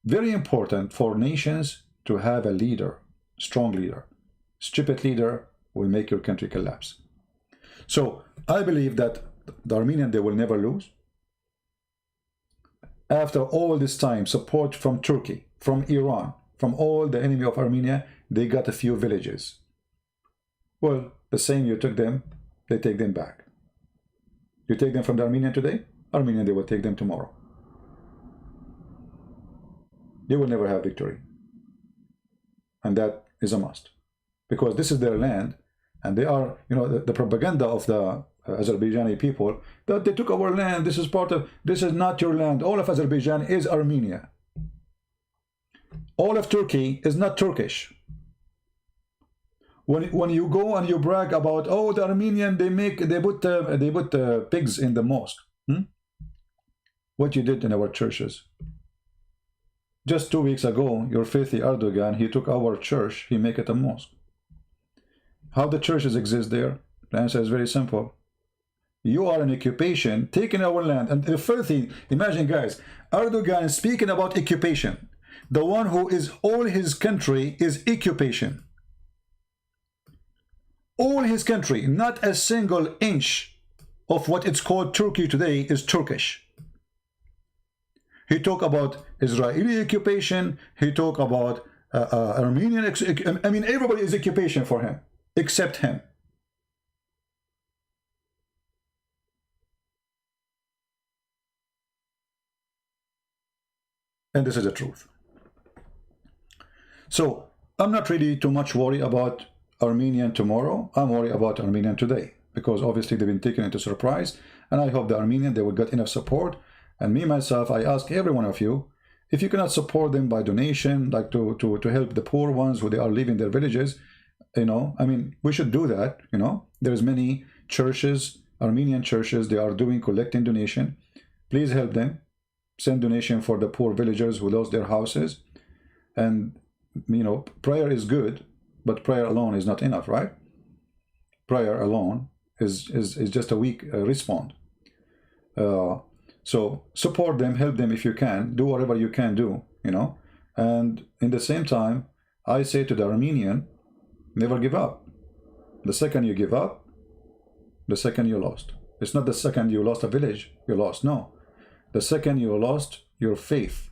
Very important for nations to have a leader, strong leader. Stupid leader will make your country collapse. So I believe that the Armenian, they will never lose. After all this time, support from Turkey, from Iran, from all the enemy of Armenia, they got a few villages. Well, the same you took them, they take them back. You take them from the Armenian today, Armenian, they will take them tomorrow. They will never have victory. And that is a must. Because this is their land, and they are, the propaganda of the Azerbaijani people, that they took our land, this is not your land. All of Azerbaijan is Armenia. All of Turkey is not Turkish. When you go and you brag about, oh, the Armenian, they put pigs in the mosque. What you did in our churches. Just 2 weeks ago, your filthy Erdogan, he took our church, he make it a mosque. How the churches exist there? The answer is very simple. You are an occupation, taking our land, and the filthy, imagine guys, Erdogan speaking about occupation. The one who is all his country is occupation. All his country, not a single inch of what it's called Turkey today is Turkish. He talked about Israeli occupation. He talk about Armenian. I mean, everybody is occupation for him, except him. And this is the truth. So I'm not really too much worried about Armenian tomorrow. I'm worried about Armenian today, because obviously they've been taken into surprise. And I hope the Armenian, they will get enough support. And me, myself, I ask every one of you, if you cannot support them by donation, like to help the poor ones who they are leaving their villages, you know, I mean, we should do that. You know, there's many churches, Armenian churches, they are collecting donation. Please help them. Send donation for the poor villagers who lost their houses. And, you know, prayer is good, but prayer alone is not enough, right? Prayer alone is just a weak response. So support them, help them if you can, do whatever you can do, you know. And in the same time, I say to the Armenian, never give up. The second you give up, the second you lost. It's not the second you lost a village, you lost, no. The second you lost your faith,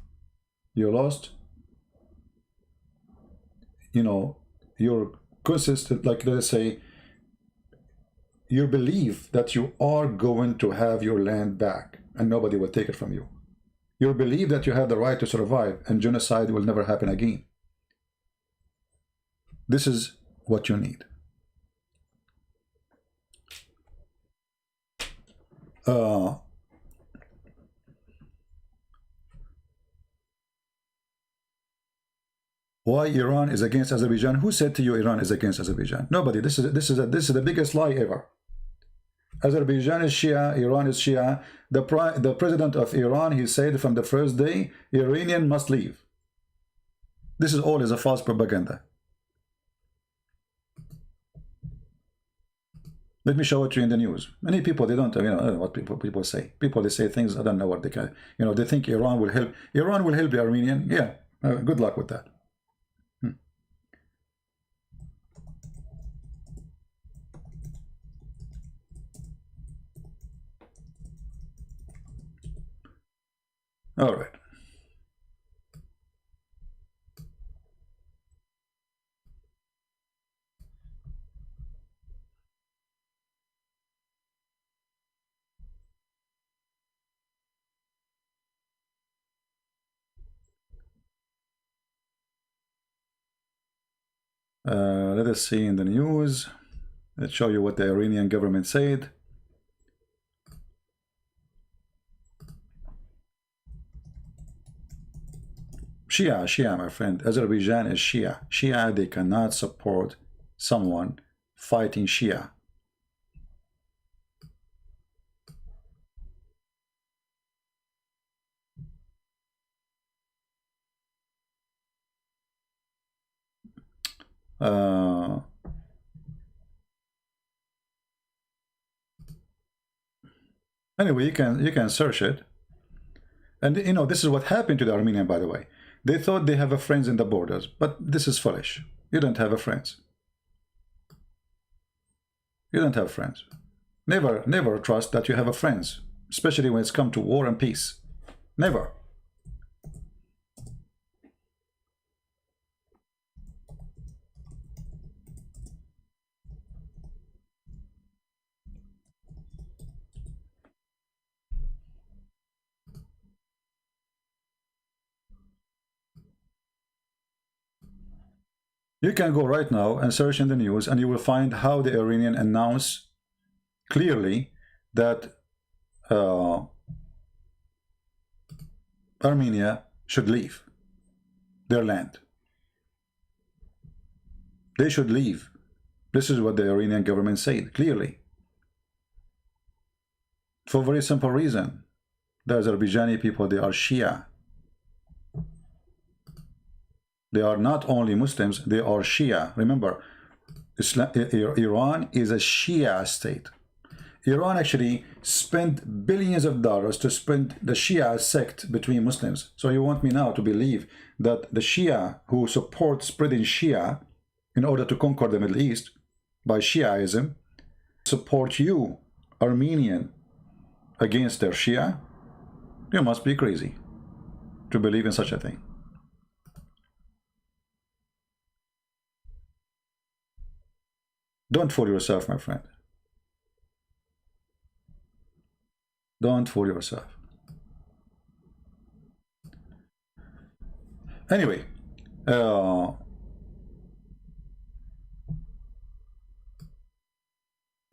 you lost, you know, your consistent, like let's say, your belief that you are going to have your land back and nobody will take it from you. Your belief that you have the right to survive and genocide will never happen again. This is what you need. Why Iran is against Azerbaijan? Who said to you Iran is against Azerbaijan? Nobody. This is the biggest lie ever. Azerbaijan is Shia, Iran is Shia. The president of Iran, he said from the first day, Iranian must leave. This is all a false propaganda. Let me show it to you in the news. Many people, they don't, you know, I don't know what people say. People, they say things, I don't know what they can, you know, they think Iran will help. Iran will help the Armenian. Yeah, good luck with that. All right. Let us see in the news. Let's show you what the Iranian government said. Shia, my friend. Azerbaijan is Shia. Shia, they cannot support someone fighting Shia. Anyway, you can search it. And you know, this is what happened to the Armenian, by the way. They thought they have a friends in the borders, but this is foolish. You don't have a friends. You don't have friends. Never trust that you have a friends, especially when it's come to war and peace. Never. You can go right now and search in the news and you will find how the Iranian announced clearly that Armenia should leave their land. They should leave. This is what the Iranian government said clearly. For a very simple reason. The Azerbaijani people, they are Shia. They are not only Muslims, they are Shia. Remember, Iran is a Shia state. Iran actually spent billions of dollars to spend the Shia sect between Muslims. So you want me now to believe that the Shia who support spreading Shia in order to conquer the Middle East by Shiaism support you, Armenian, against their Shia? You must be crazy. to believe in such a thing. Don't fool yourself, my friend. Don't fool yourself. Anyway,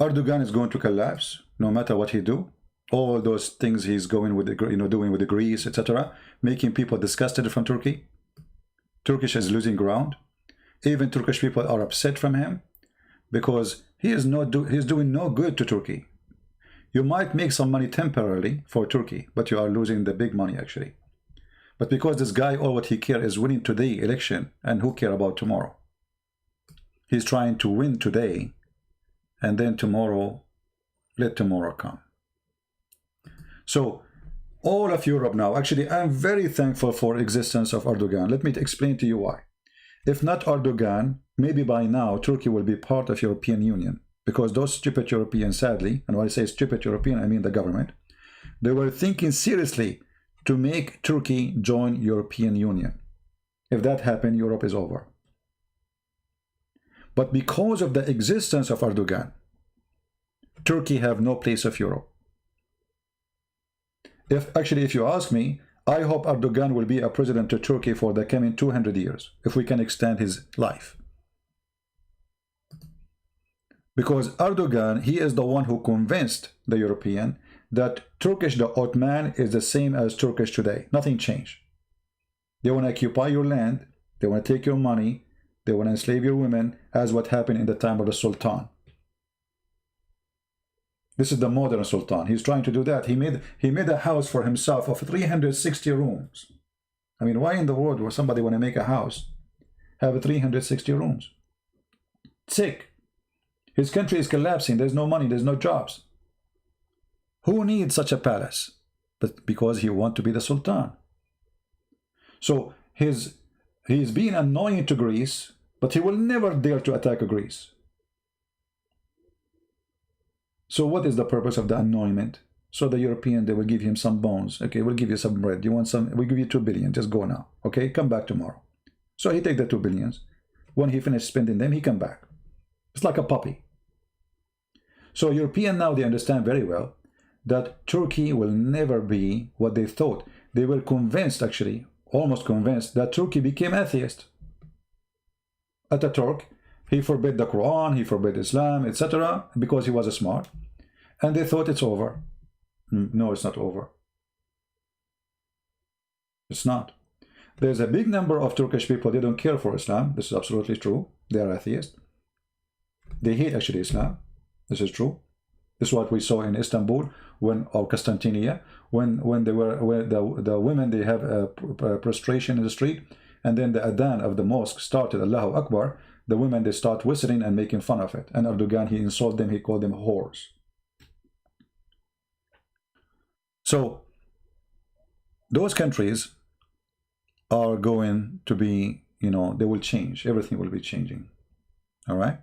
Erdogan is going to collapse no matter what he do. All those things he's going with, doing with the Greece, etc., making people disgusted from Turkey. Turkish is losing ground. Even Turkish people are upset from him because he's doing no good to Turkey. You might make some money temporarily for Turkey, but you are losing the big money actually. But because this guy, all what he cares is winning today election, and who care about tomorrow? He's trying to win today, and then tomorrow, let tomorrow come. So all of Europe now, actually, I'm very thankful for existence of Erdogan. Let me explain to you why. If not Erdogan, maybe by now Turkey will be part of European Union, because those stupid Europeans, sadly, and when I say stupid European, I mean the government, they were thinking seriously to make Turkey join European Union. If that happened, Europe is over. But because of the existence of Erdogan, Turkey have no place of Europe. If you ask me, I hope Erdogan will be a president to Turkey for the coming 200 years, if we can extend his life. Because Erdogan, he is the one who convinced the European that Turkish, the Ottoman, is the same as Turkish today. Nothing changed. They want to occupy your land, they want to take your money, they want to enslave your women, as what happened in the time of the Sultan. This is the modern Sultan. He's trying to do that. He made a house for himself of 360 rooms. I mean, why in the world would somebody want to make a house, have 360 rooms? Sick. His country is collapsing. There's no money. There's no jobs. Who needs such a palace? But because he wants to be the Sultan. So he's being annoying to Greece, but he will never dare to attack Greece. So what is the purpose of the annoyment? So the European, they will give him some bones. Okay, we'll give you some bread. You want some? We'll give you 2 billion. Just go now. Okay, come back tomorrow. So he take the 2 billions. When he finished spending them, he come back. It's like a puppy. So European now, they understand very well that Turkey will never be what they thought. They were convinced, actually, almost convinced, that Turkey became atheist. Ataturk, he forbade the Quran, he forbade Islam, etc., because he was smart. And they thought it's over. No, it's not over. It's not. There's a big number of Turkish people, they don't care for Islam. This is absolutely true. They are atheists. They hate actually Islam. This is true. This is what we saw in Istanbul or Constantinia, when the women, they have a prostration in the street, and then the adhan of the mosque started, Allahu Akbar. The women, they start whistling and making fun of it. And Erdogan, he insulted them, he called them whores. So those countries are going to be, they will change. Everything will be changing. All right.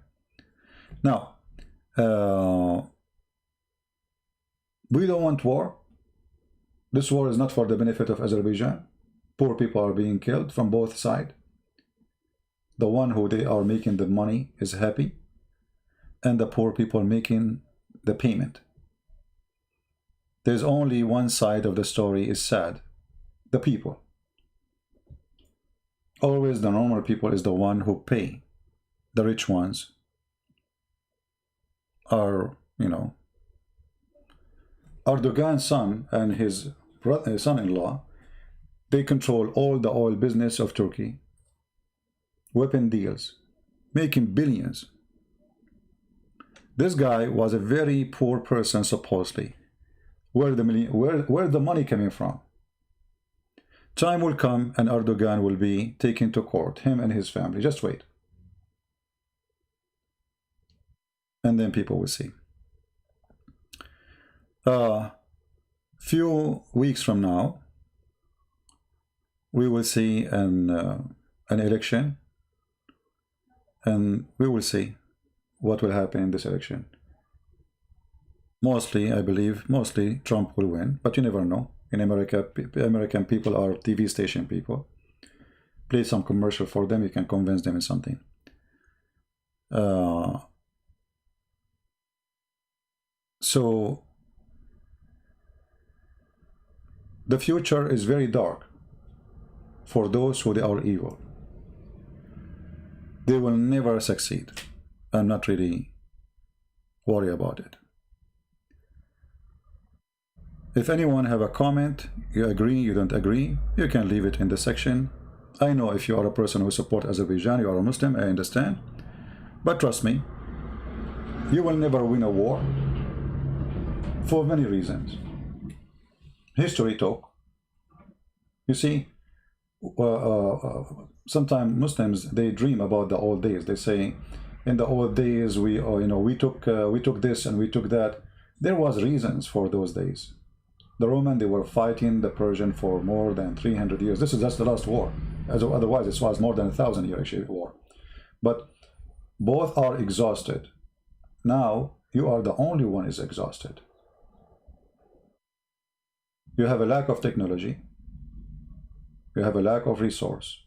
Now, we don't want war. This war is not for the benefit of Azerbaijan. Poor people are being killed from both sides. The one who they are making the money is happy, and the poor people making the payment. There's only one side of the story is sad. The people. Always the normal people is the one who pay. The rich ones are, Erdogan's son and his son-in-law, they control all the oil business of Turkey. Weapon deals, making billions. This guy was a very poor person, supposedly. Where the money coming from? Time will come and Erdogan will be taken to court, him and his family. Just wait. And then people will see. Few weeks from now, we will see an election. And we will see what will happen in this election. Mostly, I believe, Trump will win, but you never know. in America. American people are TV station people. Play some commercial for them, you can convince them in something. So the future is very dark for those who they are evil. They will never succeed. I'm not really worried about it. If anyone have a comment, you agree, you don't agree, you can leave it in the section. I know if you are a person who supports Azerbaijan, you are a Muslim, I understand. But trust me, you will never win a war for many reasons. History talk. You see, sometimes Muslims, they dream about the old days. They say, in the old days, we took this and we took that. There was reasons for those days. The Roman, they were fighting the Persian for more than 300 years. This is just the last war. Otherwise, it was more than 1,000 year actually war. But both are exhausted. Now, you are the only one is exhausted. You have a lack of technology. You have a lack of resource.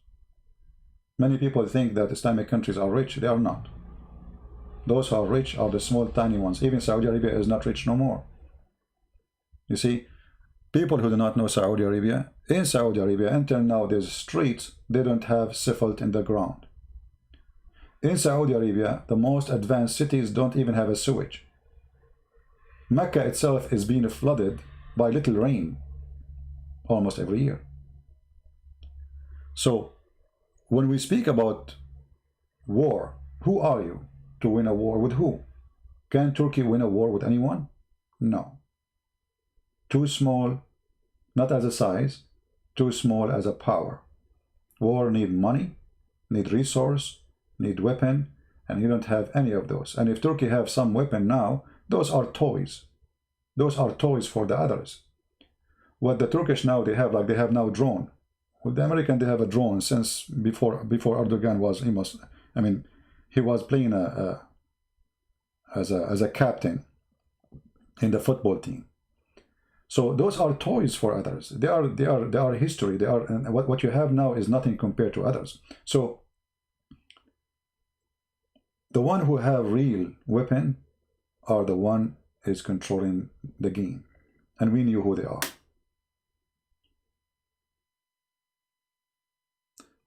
Many people think that Islamic countries are rich. They are not. Those who are rich are the small, tiny ones. Even Saudi Arabia is not rich no more. You see, people who do not know Saudi Arabia, in Saudi Arabia, until now, there's streets, they don't have asphalt in the ground. In Saudi Arabia, the most advanced cities don't even have a sewage. Mecca itself is being flooded by little rain almost every year. So, when we speak about war, who are you to win a war with who? Can Turkey win a war with anyone? No. Too small, not as a size, too small as a power. War need money, need resource, need weapon, and you don't have any of those. And if Turkey have some weapon now, those are toys. Those are toys for the others. What the Turkish now, they have now drone. With the American, they have a drone since before Erdogan was, he was playing as a captain in the football team. So those are toys for others. They are history. And what you have now is nothing compared to others. So the one who have real weapon are the one is controlling the game, and we knew who they are.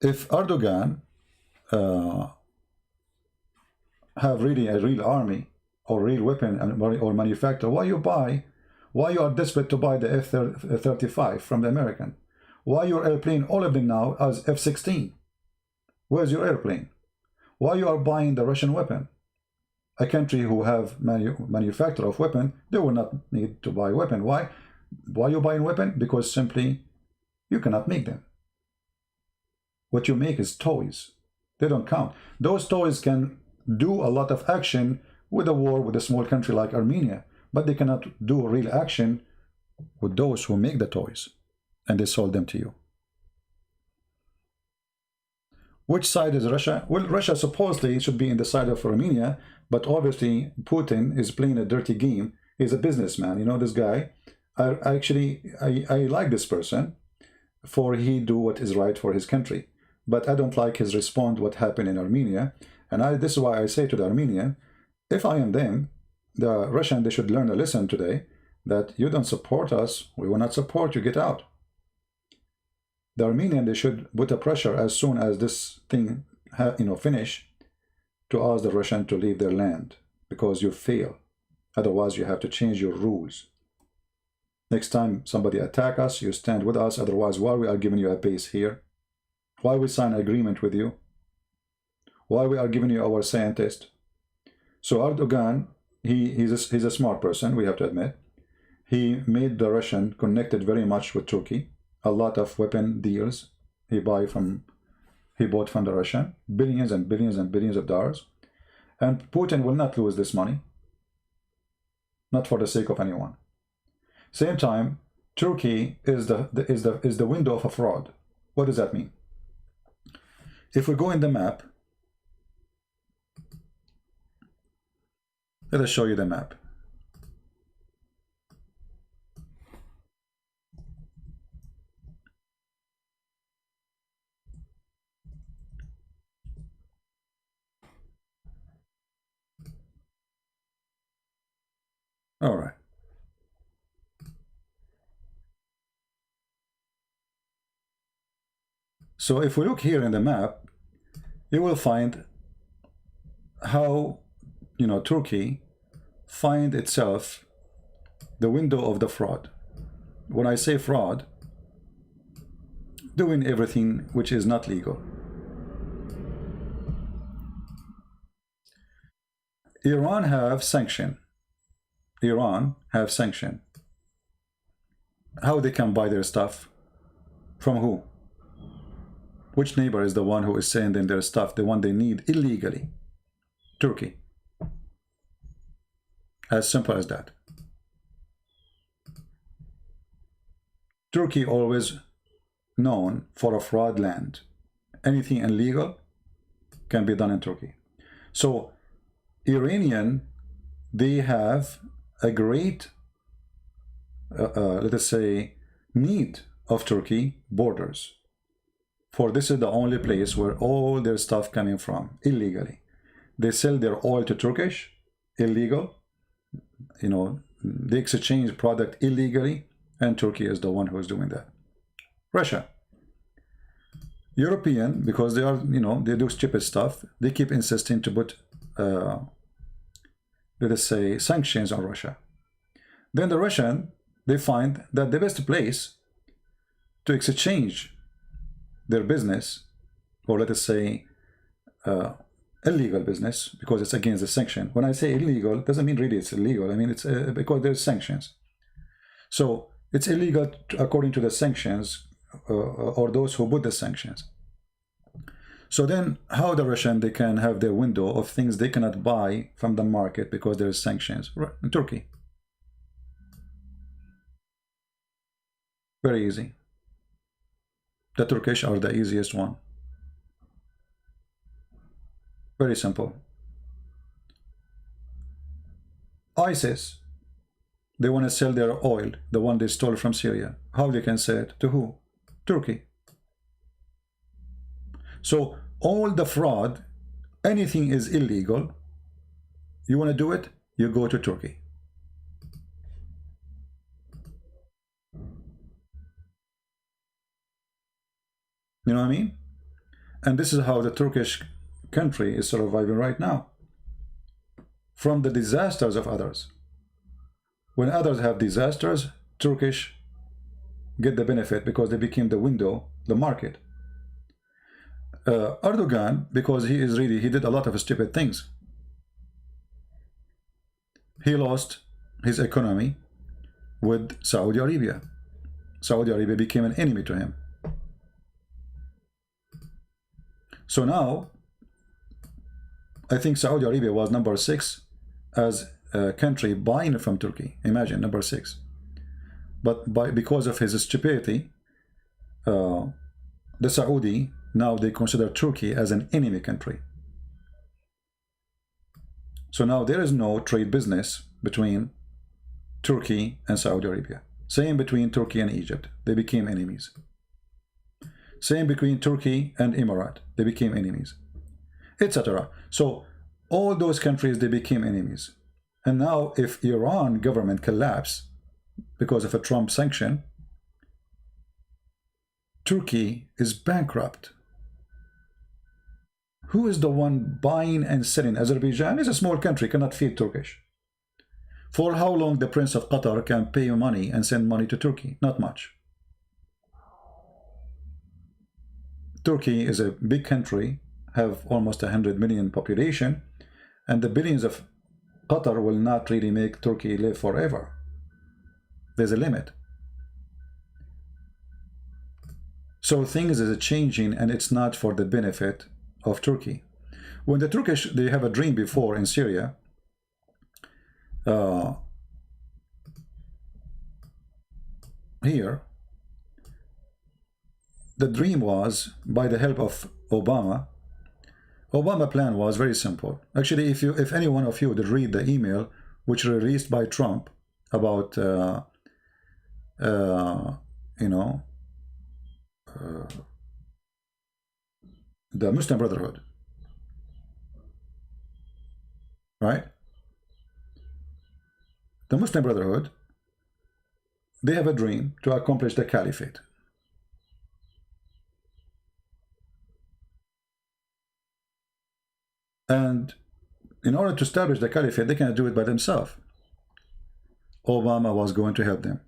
If Erdogan have really a real army or real weapon or manufacturer, why you are desperate to buy the F-35 from the American? Why your airplane, all of them now as F-16? Where's your airplane? Why you are buying the Russian weapon? A country who have manufacturer of weapon, they will not need to buy weapon. Why you buying weapon? Because simply you cannot make them. What you make is toys. They don't count. Those toys can do a lot of action with a war with a small country like Armenia, but they cannot do real action with those who make the toys and they sold them to you. Which side is Russia? Well, Russia supposedly should be in the side of Armenia, but obviously Putin is playing a dirty game. He's a businessman. You know this guy. I like this person, for he do what is right for his country. But I don't like his response what happened in Armenia. And this is why I say to the Armenian, if I am them, the Russian, they should learn a lesson today that you don't support us, we will not support you, get out. The Armenian, they should put a pressure as soon as this thing finish to ask the Russian to leave their land, because you fail. Otherwise, you have to change your rules. Next time somebody attack us, you stand with us. Otherwise, why we are giving you a base here? Why we sign an agreement with you? Why we are giving you our scientist? So Erdogan, he's a smart person, we have to admit. He made the Russian connected very much with Turkey. A lot of weapon deals he bought from the Russian, billions and billions and billions of dollars. And Putin will not lose this money, not for the sake of anyone. Same time, Turkey is the window of a fraud. What does that mean? If we go in the map, let us show you the map. All right. So if we look here in the map, you will find how, you know, Turkey find itself the window of the fraud. When I say fraud, doing everything which is not legal. Iran have sanction. Iran have sanction. How they can buy their stuff? From who? Which neighbor is the one who is sending their stuff, the one they need illegally? Turkey. As simple as that. Turkey always known for a fraud land. Anything illegal can be done in Turkey. So Iranian, they have a great, let us say, need of Turkey borders. For this is the only place where all their stuff coming from illegally. They sell their oil to Turkish, illegal. You know, they exchange product illegally, and Turkey is the one who is doing that. Russia. European, because they are, you know, they do stupid stuff, they keep insisting to put, let us say, sanctions on Russia. Then the Russian, they find that the best place to exchange their business, or let us say illegal business, because it's against the sanction. When I say illegal, it doesn't mean really it's illegal. I mean it's because there's sanctions. So it's illegal according to the sanctions, or those who put the sanctions. So then how the Russian, they can have their window of things they cannot buy from the market because there is sanctions? In Turkey. Very easy. The Turkish are the easiest one. Very simple. ISIS, they want to sell their oil, the one they stole from Syria. How they can sell it? To who? Turkey. So all the fraud, anything is illegal. You want to do it? You go to Turkey. You know what I mean? And this is how the Turkish country is surviving right now. From the disasters of others. When others have disasters, Turkish get the benefit because they became the window, the market. Erdogan, because he did a lot of stupid things. He lost his economy with Saudi Arabia. Saudi Arabia became an enemy to him. So now, I think Saudi Arabia was number 6 as a country buying from Turkey. Imagine, number 6. But because of his stupidity, the Saudi, now they consider Turkey as an enemy country. So now there is no trade business between Turkey and Saudi Arabia. Same between Turkey and Egypt. They became enemies. Same between Turkey and Emirates. They became enemies, etc. So all those countries, they became enemies. And now if Iran government collapse because of a Trump sanction, Turkey is bankrupt. Who is the one buying and selling? Azerbaijan is a small country, cannot feed Turkish. For how long the Prince of Qatar can pay money and send money to Turkey? Not much. Turkey is a big country, have almost 100 million population, and the billions of Qatar will not really make Turkey live forever. There's a limit. So things is changing, and it's not for the benefit of Turkey. When the Turkish, they have a dream before in Syria, here, the dream was, by the help of Obama plan was very simple. Actually, if any one of you did read the email which released by Trump about you know, the Muslim Brotherhood, right? the Muslim Brotherhood, they have a dream to accomplish the caliphate. And in order to establish the caliphate, they cannot do it by themselves. Obama was going to help them.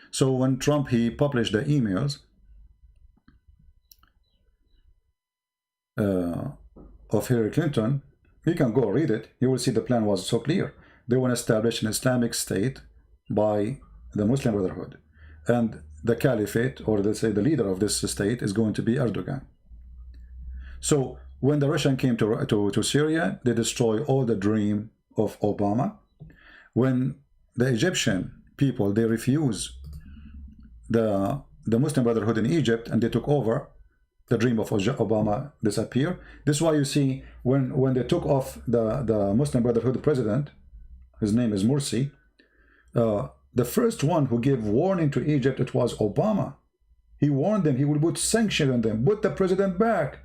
So when Trump, he published the emails of Hillary Clinton, you can go read it. You will see the plan was so clear. They want to establish an Islamic state by the Muslim Brotherhood. And the caliphate, or let's say the leader of this state, is going to be Erdogan. So when the Russian came to Syria, they destroyed all the dream of Obama. When the Egyptian people, they refused the Muslim Brotherhood in Egypt and they took over, the dream of Obama disappeared. This is why you see when they took off the Muslim Brotherhood president, his name is Morsi, the first one who gave warning to Egypt, it was Obama. He warned them he would put sanctions on them, put the president back.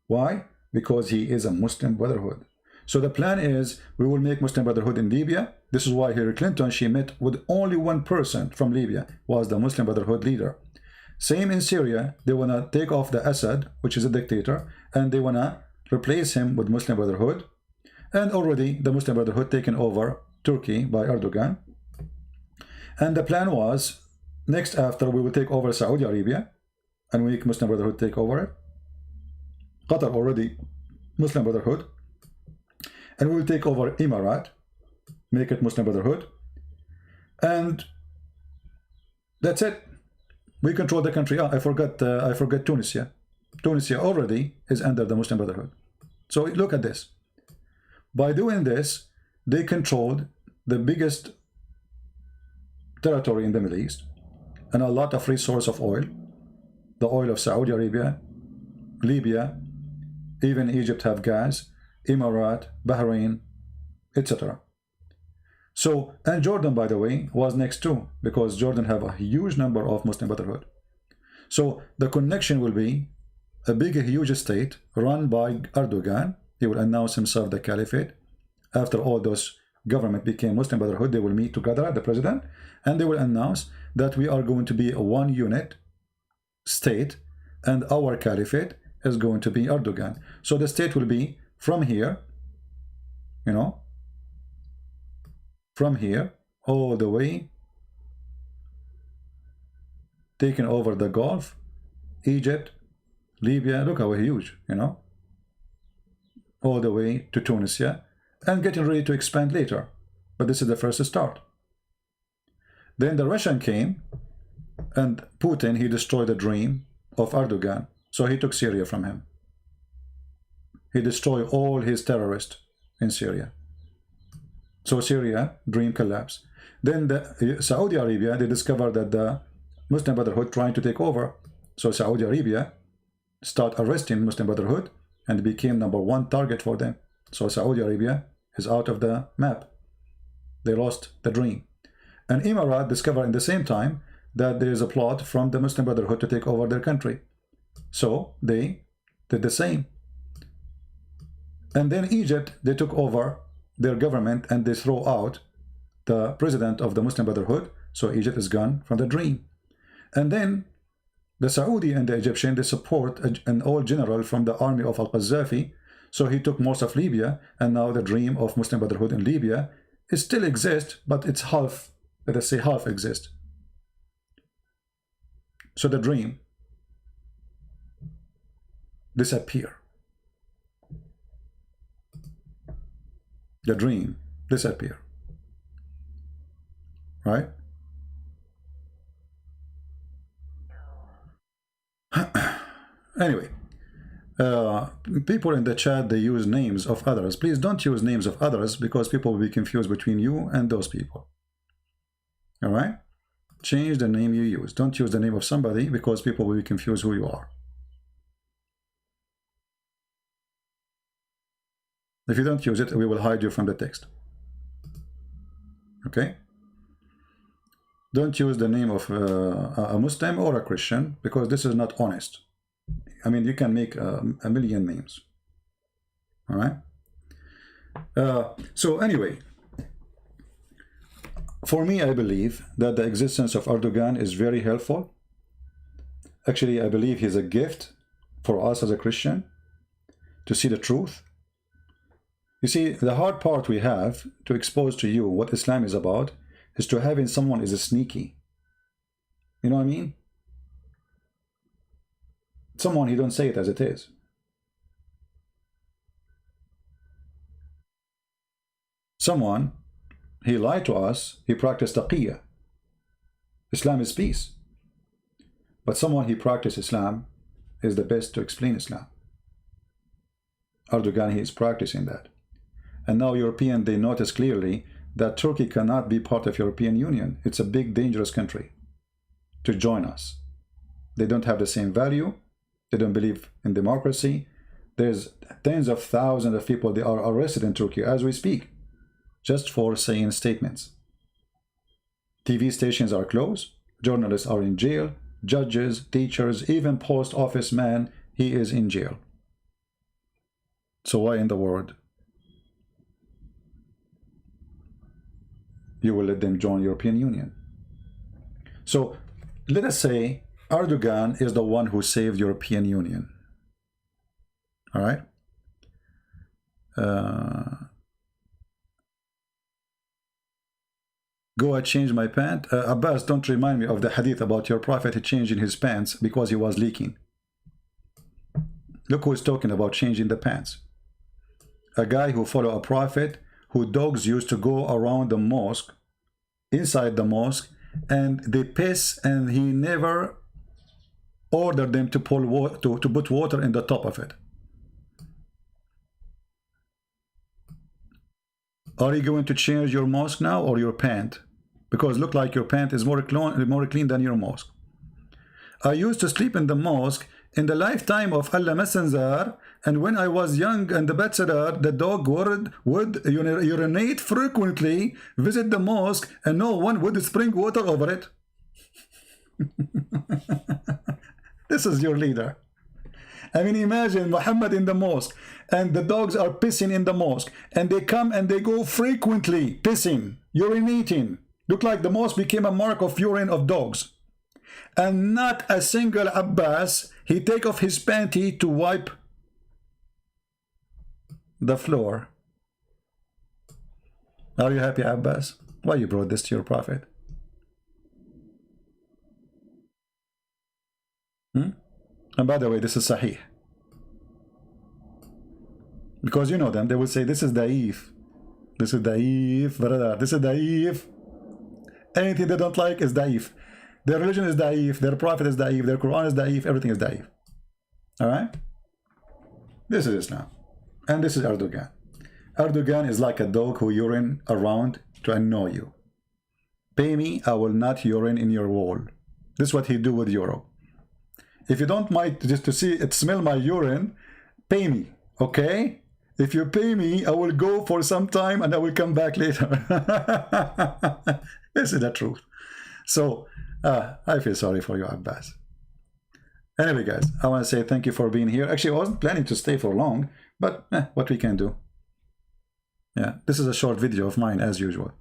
Why? Because he is a Muslim Brotherhood. So the plan is we will make Muslim Brotherhood in Libya. This is why Hillary Clinton, she met with only one person from Libya, was the Muslim Brotherhood leader. Same in Syria, they want to take off the Assad, which is a dictator, and they want to replace him with Muslim Brotherhood. And already the Muslim Brotherhood taken over Turkey by Erdogan. And the plan was, next after we will take over Saudi Arabia, and we make Muslim Brotherhood take over it. Qatar already Muslim Brotherhood. And we will take over Emirat, make it Muslim Brotherhood. And that's it. We control the country. I forgot Tunisia. Tunisia already is under the Muslim Brotherhood. So look at this. By doing this, they controlled the biggest territory in the Middle East and a lot of resource of oil. The oil of Saudi Arabia, Libya, even Egypt have gas, Emirat, Bahrain, etc. So, and Jordan, by the way, was next too, because Jordan have a huge number of Muslim Brotherhood. So the connection will be a big, huge state run by Erdogan. He will announce himself the caliphate. After all those government became Muslim Brotherhood, they will meet together, the president, and they will announce that we are going to be a one unit state, and our caliphate is going to be Erdogan. So the state will be from here, you know, from here all the way, taking over the Gulf, Egypt, Libya, look how huge, you know, all the way to Tunisia, and getting ready to expand later. But this is the first start. Then the Russian came, and Putin, he destroyed the dream of Erdogan. So he took Syria from him. He destroyed all his terrorists in Syria. So Syria, dream collapsed. Then the Saudi Arabia, they discovered that the Muslim Brotherhood trying to take over. So Saudi Arabia start arresting Muslim Brotherhood and became #1 target for them. So Saudi Arabia is out of the map. They lost the dream. And Emirat discovered in the same time that there is a plot from the Muslim Brotherhood to take over their country. So they did the same. And then Egypt, they took over their government and they throw out the president of the Muslim Brotherhood. So Egypt is gone from the dream. And then the Saudi and the Egyptian, they support an old general from the army of Al-Qaddafi. So he took most of Libya, and now the dream of Muslim Brotherhood in Libya it still exists, but it's half, let us say half exists. So the dream disappear. The dream disappear. Right? Anyway, people in the chat, they use names of others. Please don't use names of others because people will be confused between you and those people. All right? Change the name you use. Don't use the name of somebody because people will be confused who you are. If you don't use it, we will hide you from the text. Okay? Don't use the name of a Muslim or a Christian because this is not honest. I mean, you can make a million names. All right? So anyway, For me, I believe that the existence of Erdogan is very helpful. Actually, I believe he's a gift for us as a Christian to see the truth. You see, the hard part we have to expose to you what Islam is about is to having someone is a sneaky. You know what I mean? Someone, he don't say it as it is. Someone, he lied to us, he practiced taqiyya. Islam is peace. But someone, he practiced Islam is the best to explain Islam. Erdogan, he is practicing that. And now European, they notice clearly that Turkey cannot be part of European Union. It's a big, dangerous country to join us. They don't have the same value. They don't believe in democracy. There's tens of thousands of people, they are arrested in Turkey as we speak, just for saying statements. TV stations are closed. Journalists are in jail. Judges, teachers, even post office man, he is in jail. So why in the world you will let them join European Union? So let us say Erdogan is the one who saved European Union. All right? Go, I changed my pant. Abbas, don't remind me of the hadith about your prophet changing his pants because he was leaking. Look who is talking about changing the pants. A guy who followed a prophet, who dogs used to go around the mosque, inside the mosque, and they piss, and he never ordered them to pull water, to put water in the top of it. Are you going to change your mosque now or your pant? Because look like your pant is more clean than your mosque. I used to sleep in the mosque in the lifetime of Allah Messenger, and when I was young and the bachelor, the dog would urinate frequently, visit the mosque, and no one would spring water over it. This is your leader. I mean, imagine Muhammad in the mosque, and the dogs are pissing in the mosque, and they come and they go frequently pissing, urinating. Look like the mosque became a mark of urine of dogs. And not a single Abbas, he take off his panty to wipe the floor. Are you happy, Abbas? Why you brought this to your prophet? And by the way, this is Sahih. Because you know them, they will say, this is Da'if. This is Da'if, brother. This is Da'if. Anything they don't like is Da'if. Their religion is Da'if. Their prophet is Da'if. Their Quran is Da'if. Everything is Da'if. Alright? This is Islam. And this is Erdogan. Erdogan is like a dog who urine around to annoy you. Pay me, I will not urine in your wall. This is what he do with Europe. If you don't mind just to see it, smell my urine, pay me, okay? If you pay me, I will go for some time and I will come back later. This is the truth. So, I feel sorry for you, Abbas. Anyway, guys, I want to say thank you for being here. Actually, I wasn't planning to stay for long, but what we can do. Yeah, this is a short video of mine, as usual.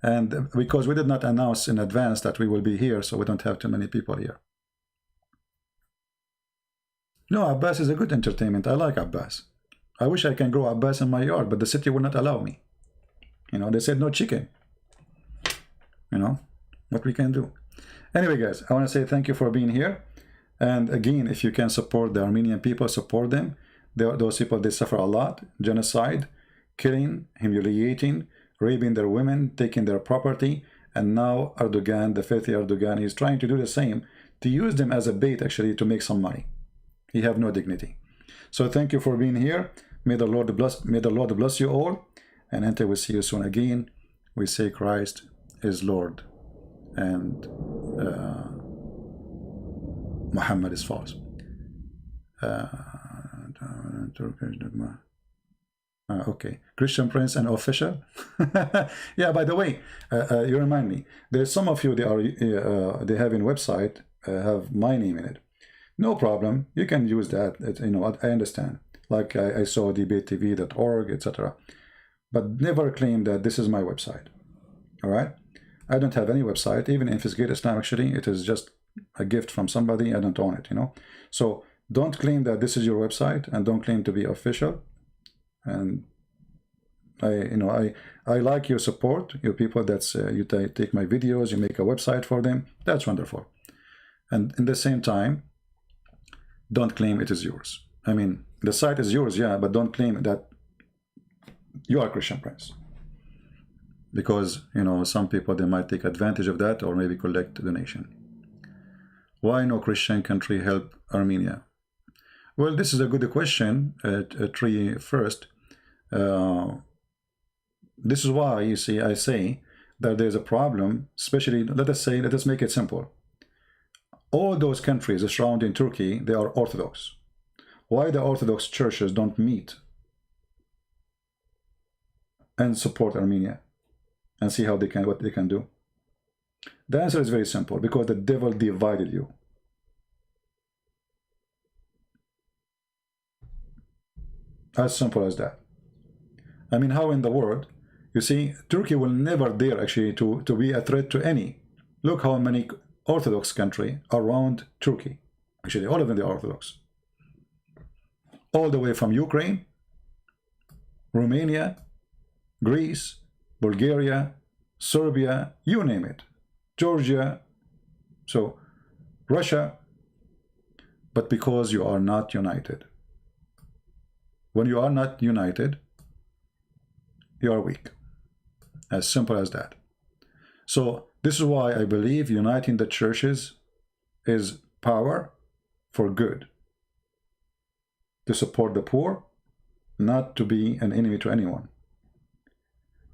And because we did not announce in advance that we will be here, so we don't have too many people here. No, Abbas is a good entertainment. I like Abbas. I wish I can grow Abbas in my yard, but the city will not allow me. You know, they said no chicken. You know, what we can do. Anyway, guys, I want to say thank you for being here. And again, if you can support the Armenian people, support them. Those people, they suffer a lot. Genocide, killing, humiliating, raping their women, taking their property. And now Erdogan, the filthy Erdogan, is trying to do the same, to use them as a bait, actually, to make some money. He have no dignity. So thank you for being here. May the Lord bless you all. And until we see you soon again, we say Christ is Lord and Muhammad is false. Okay, Christian Prince and Official. Yeah, by the way, you remind me, there's some of you, they have in website have my name in it. No problem, you can use that. You know, I understand. Like I saw DebateTV.org, etc. But never claim that this is my website. All right. I don't have any website. Even Investigate Islam, actually, it is just a gift from somebody. I don't own it, you know. So don't claim that this is your website, and don't claim to be official. And I like your support, your people that's you take my videos, you make a website for them. That's wonderful. And in the same time, don't claim it is yours. I mean, the site is yours, yeah, but don't claim that you are Christian Prince, because you know some people, they might take advantage of that, or maybe collect a donation. Why no Christian country help Armenia? Well, this is a good question. First, this is why, you see, I say that there's a problem, especially, let us make it simple. All those countries surrounding Turkey, they are Orthodox. Why the Orthodox churches don't meet and support Armenia and see how they can, what they can do? The answer is very simple: because the devil divided you. As simple as that. I mean, how in the world? You see, Turkey will never dare actually to be a threat to any. Look how many Orthodox country around Turkey. Actually, all of them are Orthodox. All the way from Ukraine, Romania, Greece, Bulgaria, Serbia, you name it. Georgia, so Russia. But because you are not united. When you are not united, you are weak. As simple as that. So this is why I believe uniting the churches is power for good. To support the poor, not to be an enemy to anyone.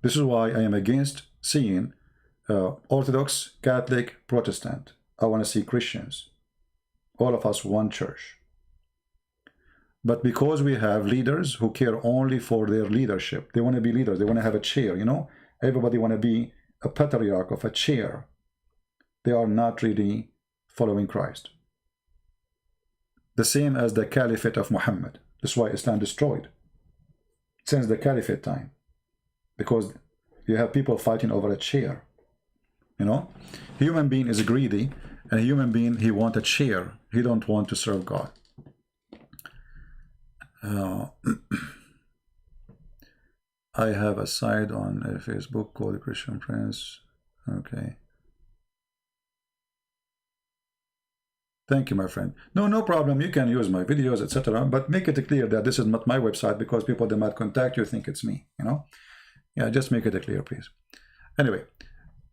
This is why I am against seeing Orthodox, Catholic, Protestant. I want to see Christians. All of us one church. But because we have leaders who care only for their leadership, they want to be leaders, they want to have a chair, you know? Everybody want to be a patriarch of a chair. They are not really following Christ. The same as the caliphate of Muhammad. That's why Islam destroyed since the caliphate time. Because you have people fighting over a chair. You know? Human being is greedy, and a human being, he wants a chair. He don't want to serve God. I have a site on Facebook called Christian Prince. Okay. Thank you, my friend. No problem. You can use my videos, etc. But make it clear that this is not my website, because people, they might contact you, think it's me, you know? Yeah, just make it clear, please. Anyway,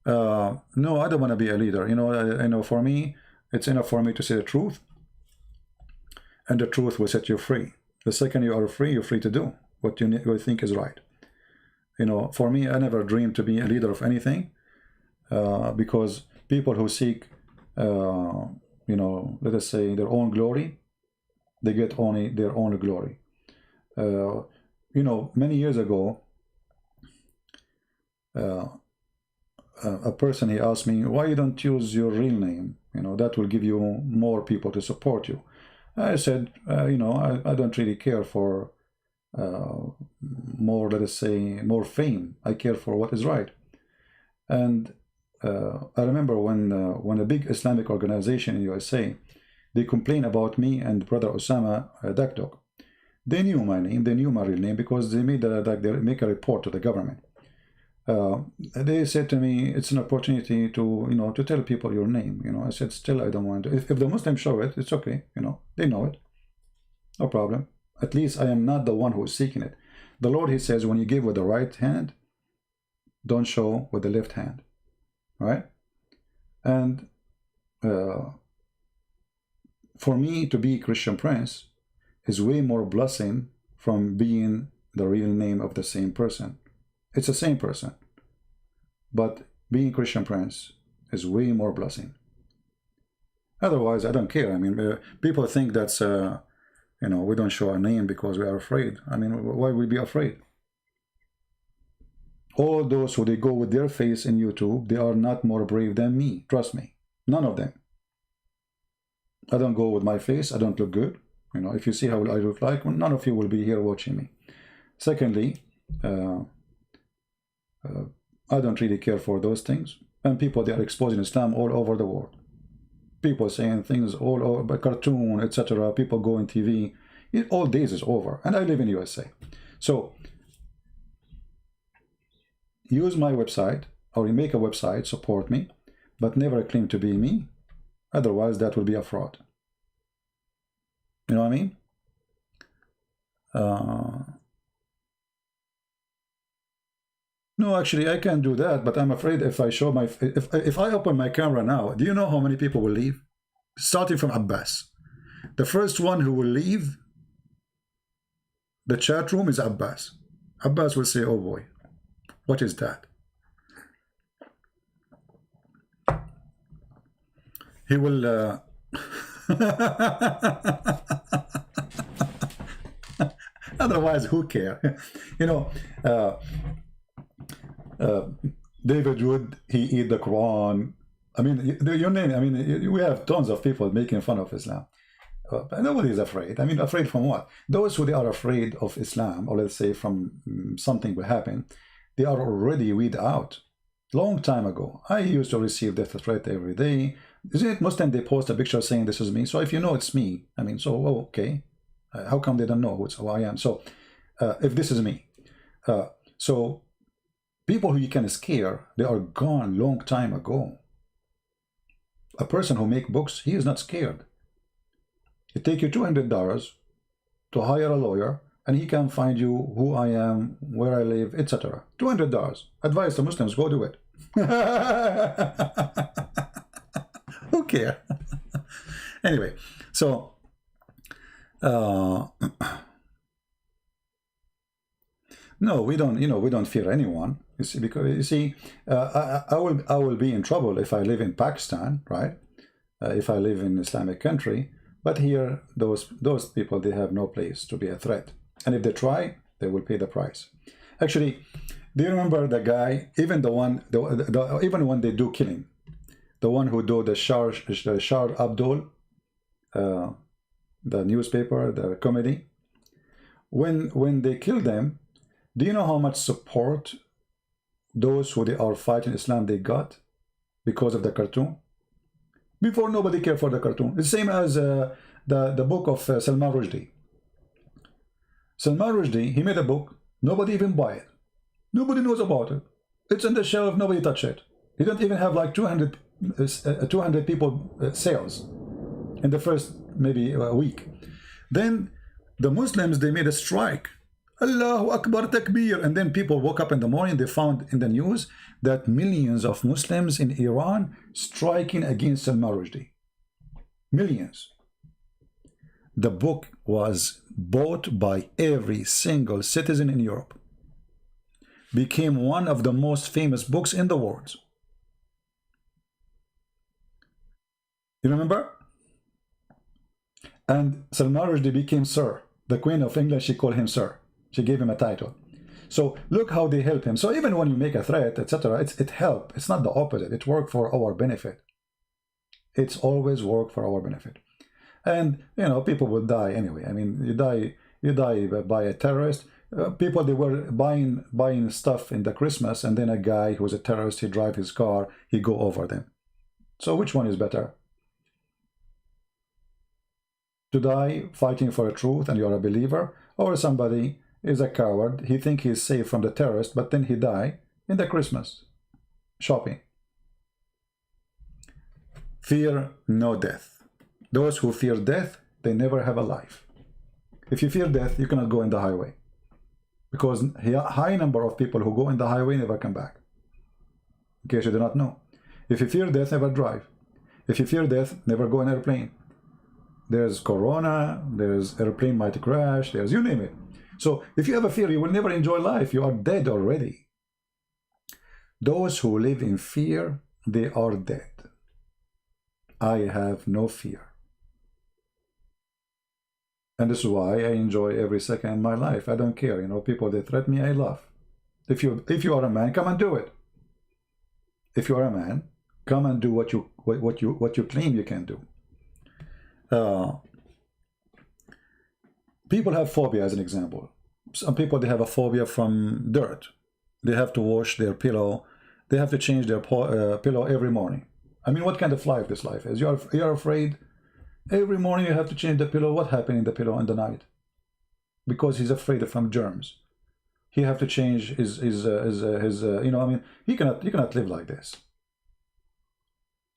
no, I don't want to be a leader. You know, I know for me, it's enough for me to say the truth, and the truth will set you free. The second you are free, you're free to do what you think is right. You know, for me, I never dreamed to be a leader of anything, because people who seek, you know, let us say their own glory, they get only their own glory. You know, many years ago, a person, he asked me, why you don't use your real name? You know, that will give you more people to support you. I said, you know, I don't really care for more, let us say, more fame. I care for what is right. And I remember when a big Islamic organization in USA, they complained about me and brother Osama Dakdok. They knew my name, they knew my real name, because they made they make a report to the government. They said to me, it's an opportunity to, you know, to tell people your name. You know, I said, still, I don't want to. If the Muslims show it, it's okay. You know, they know it. No problem. At least I am not the one who is seeking it. The Lord, he says, when you give with the right hand, don't show with the left hand. Right? And for me to be Christian Prince is way more blessing from being the real name of the same person. It's the same person. But being Christian Prince is way more blessing. Otherwise, I don't care. I mean, people think that's, you know, we don't show our name because we are afraid. I mean, why would we be afraid? All those who they go with their face in YouTube, they are not more brave than me. Trust me. None of them. I don't go with my face. I don't look good. You know, if you see how I look like, none of you will be here watching me. Secondly, I don't really care for those things. And people, they are exposing Islam all over the world. People saying things all over, cartoon, etc. People go on TV. All days is over. And I live in USA. So use my website, or you make a website, support me, but never claim to be me. Otherwise, that will be a fraud. You know what I mean? No, actually, I can do that, but I'm afraid if I show my, if I open my camera now, do you know how many people will leave? Starting from Abbas. The first one who will leave the chat room is Abbas. Abbas will say, oh boy, what is that? He will, otherwise, who care? You know, David Wood, he eat the Quran. I mean, your name. I mean, we have tons of people making fun of Islam. But nobody is afraid. I mean, afraid from what? Those who they are afraid of Islam, or let's say from something will happen, they are already weed out. Long time ago, I used to receive death threat every day. Isn't it Muslim? They post a picture saying this is me. So if you know it's me, I mean, so okay. How come they don't know who I am? So if this is me, so people who you can scare, they are gone long time ago. A person who make books, he is not scared. It take you $200 to hire a lawyer, and he can find you who I am, where I live, etc. $200. Advice to Muslims: go do it. Who care? Anyway, so no, we don't. You know, we don't fear anyone. You see, because you see, I will be in trouble if I live in Pakistan, right? If I live in Islamic country. But here, those people, they have no place to be a threat. And if they try, they will pay the price. Actually, do you remember the guy, even the one, even when they do killing, the one who do the Shar Abdul, the newspaper, the comedy, when they kill them, do you know how much support those who they are fighting Islam they got because of the cartoon? Before, nobody cared for the cartoon. It's the same as the book of Salman Rushdie. Salman Rushdie, he made a book. Nobody even buy it. Nobody knows about it. It's on the shelf. Nobody touch it. He don't even have like 200 people sales in the first maybe a week. Then the Muslims, they made a strike. Allahu Akbar Takbir. And then people woke up in the morning, they found in the news that millions of Muslims in Iran striking against Salman Rushdie. Millions. The book was bought by every single citizen in Europe. Became one of the most famous books in the world. You remember? And Salman Rushdie became Sir. The Queen of England, she called him Sir. She gave him a title. So look how they help him. So even when you make a threat, etc., it helps. It's not the opposite. It works for our benefit. It's always work for our benefit. And you know, people will die anyway. I mean, you die by a terrorist. People, they were buying stuff in the Christmas, and then a guy who's a terrorist, he drive his car, he go over them. So which one is better? To die fighting for a truth and you're a believer, or somebody is a coward, he think he's safe from the terrorist, but then he die in the Christmas shopping. Fear no death. Those who fear death, they never have a life. If you fear death, you cannot go in the highway, because a high number of people who go in the highway never come back. In case you do not know, if you fear death, never drive. If you fear death, never go in an airplane. There's corona, there's airplane might crash, there's you name it. So if you have a fear, you will never enjoy life. You are dead already. Those who live in fear, they are dead. I have no fear. And this is why I enjoy every second of my life. I don't care. You know, people, they threaten me, I laugh. If you are a man, come and do it. If you are a man, come and do what you claim you can do. People have phobia, as an example. Some people, they have a phobia from dirt. They have to wash their pillow they have to change their pillow every morning. I mean, what kind of life this life is? You're afraid every morning you have to change the pillow. What happened in the pillow in the night? Because he's afraid from germs. He have to change his you know, I mean, you cannot live like this.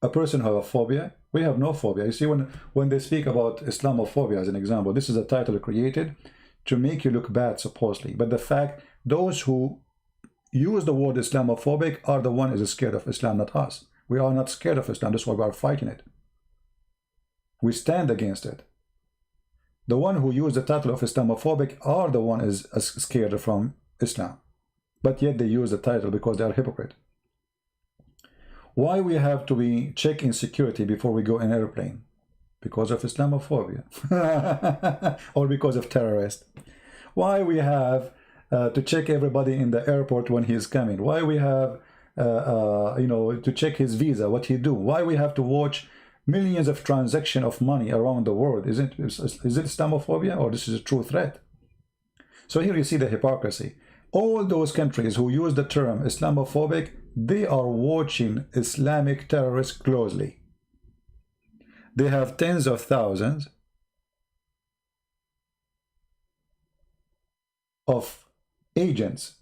A person who have a phobia, we have no phobia. You see, when they speak about Islamophobia as an example, this is a title created to make you look bad, supposedly. But the fact, those who use the word Islamophobic are the one who is scared of Islam, not us. We are not scared of Islam. That's why we are fighting it. We stand against it. The one who use the title of Islamophobic are the one is scared from Islam. But yet they use the title because they are hypocrite. Why we have to be check in security before we go in airplane? Because of Islamophobia. Or because of terrorists. Why we have to check everybody in the airport when he is coming? Why we have you know, to check his visa, what he do? Why we have to watch millions of transactions of money around the world? Is it Islamophobia, or this is a true threat? So here you see the hypocrisy. All those countries who use the term Islamophobic, they are watching Islamic terrorists closely. They have tens of thousands of agents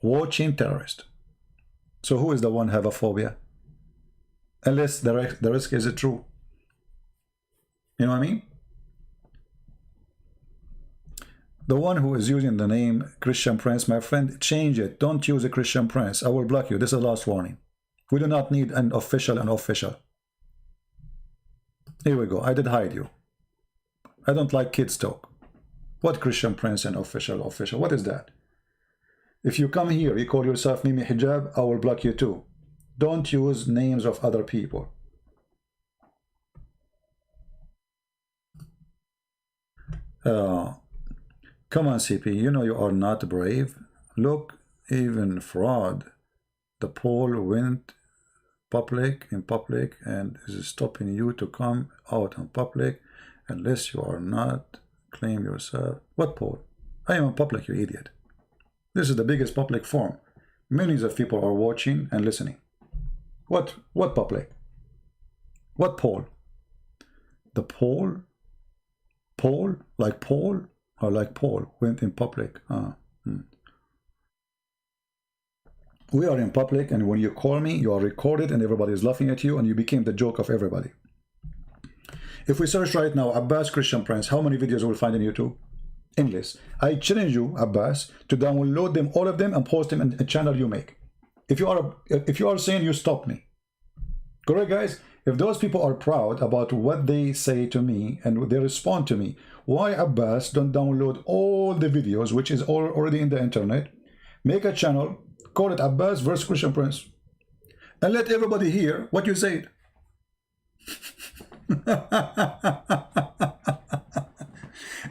watching terrorists. So who is the one have a phobia? Unless the risk is true. You know what I mean? The one who is using the name Christian Prince, my friend, change it. Don't use a Christian Prince. I will block you. This is the last warning. We do not need an official and official. Here we go. I did hide you. I don't like kids talk. What Christian Prince and official? What is that? If you come here, you call yourself Mimi Hijab, I will block you too. Don't use names of other people. Come on, CP, you know you are not brave. Look, even fraud. The poll went in public and is stopping you to come out in public unless you are not claim yourself. What poll? I am in public, you idiot. This is the biggest public forum. Millions of people are watching and listening. What public? What poll? The poll? Poll? Like Paul? Or like Paul went in public? We are in public, and when you call me, you are recorded and everybody is laughing at you and you became the joke of everybody. If we search right now, Abbas Christian Prince, how many videos will find on YouTube? Endless. I challenge you, Abbas, to download them, all of them, and post them in a channel you make. If you are saying you stop me. Correct, guys? If those people are proud about what they say to me and they respond to me, why Abbas don't download all the videos, which is already in the internet, make a channel, call it Abbas versus Christian Prince, and let everybody hear what you said.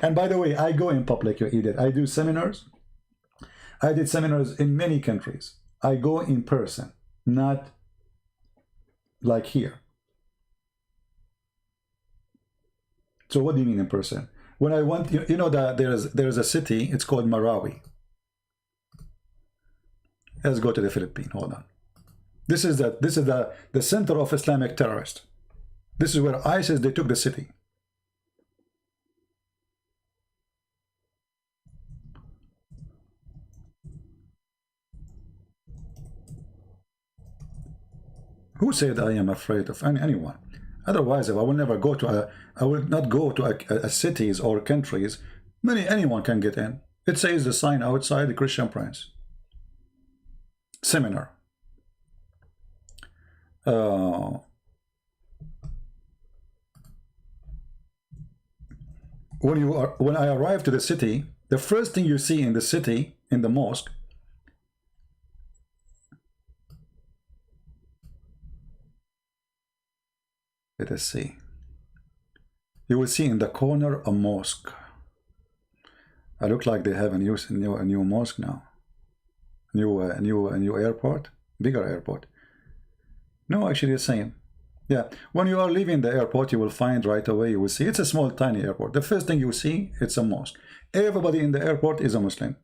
And by the way, I go in public, you idiot. I do seminars. I did seminars in many countries. I go in person, not like here. So what do you mean in person? When I went, you know that there's a city, it's called Marawi. Let's go to the Philippines. Hold on. This is the center of Islamic terrorists. This is where ISIS, they took the city. Who said I am afraid of anyone? Otherwise, I will never go to I will not go to a cities or countries. Anyone can get in. It says the sign outside the Christian Prince seminar. When I arrive to the city, the first thing you see in the city, in the mosque, let us see. You will see in the corner a mosque. I look like they have a new mosque now. A new airport, bigger airport. No, actually the same. Yeah, when you are leaving the airport, you will find right away, you will see it's a small, tiny airport. The first thing you see, it's a mosque. Everybody in the airport is a Muslim.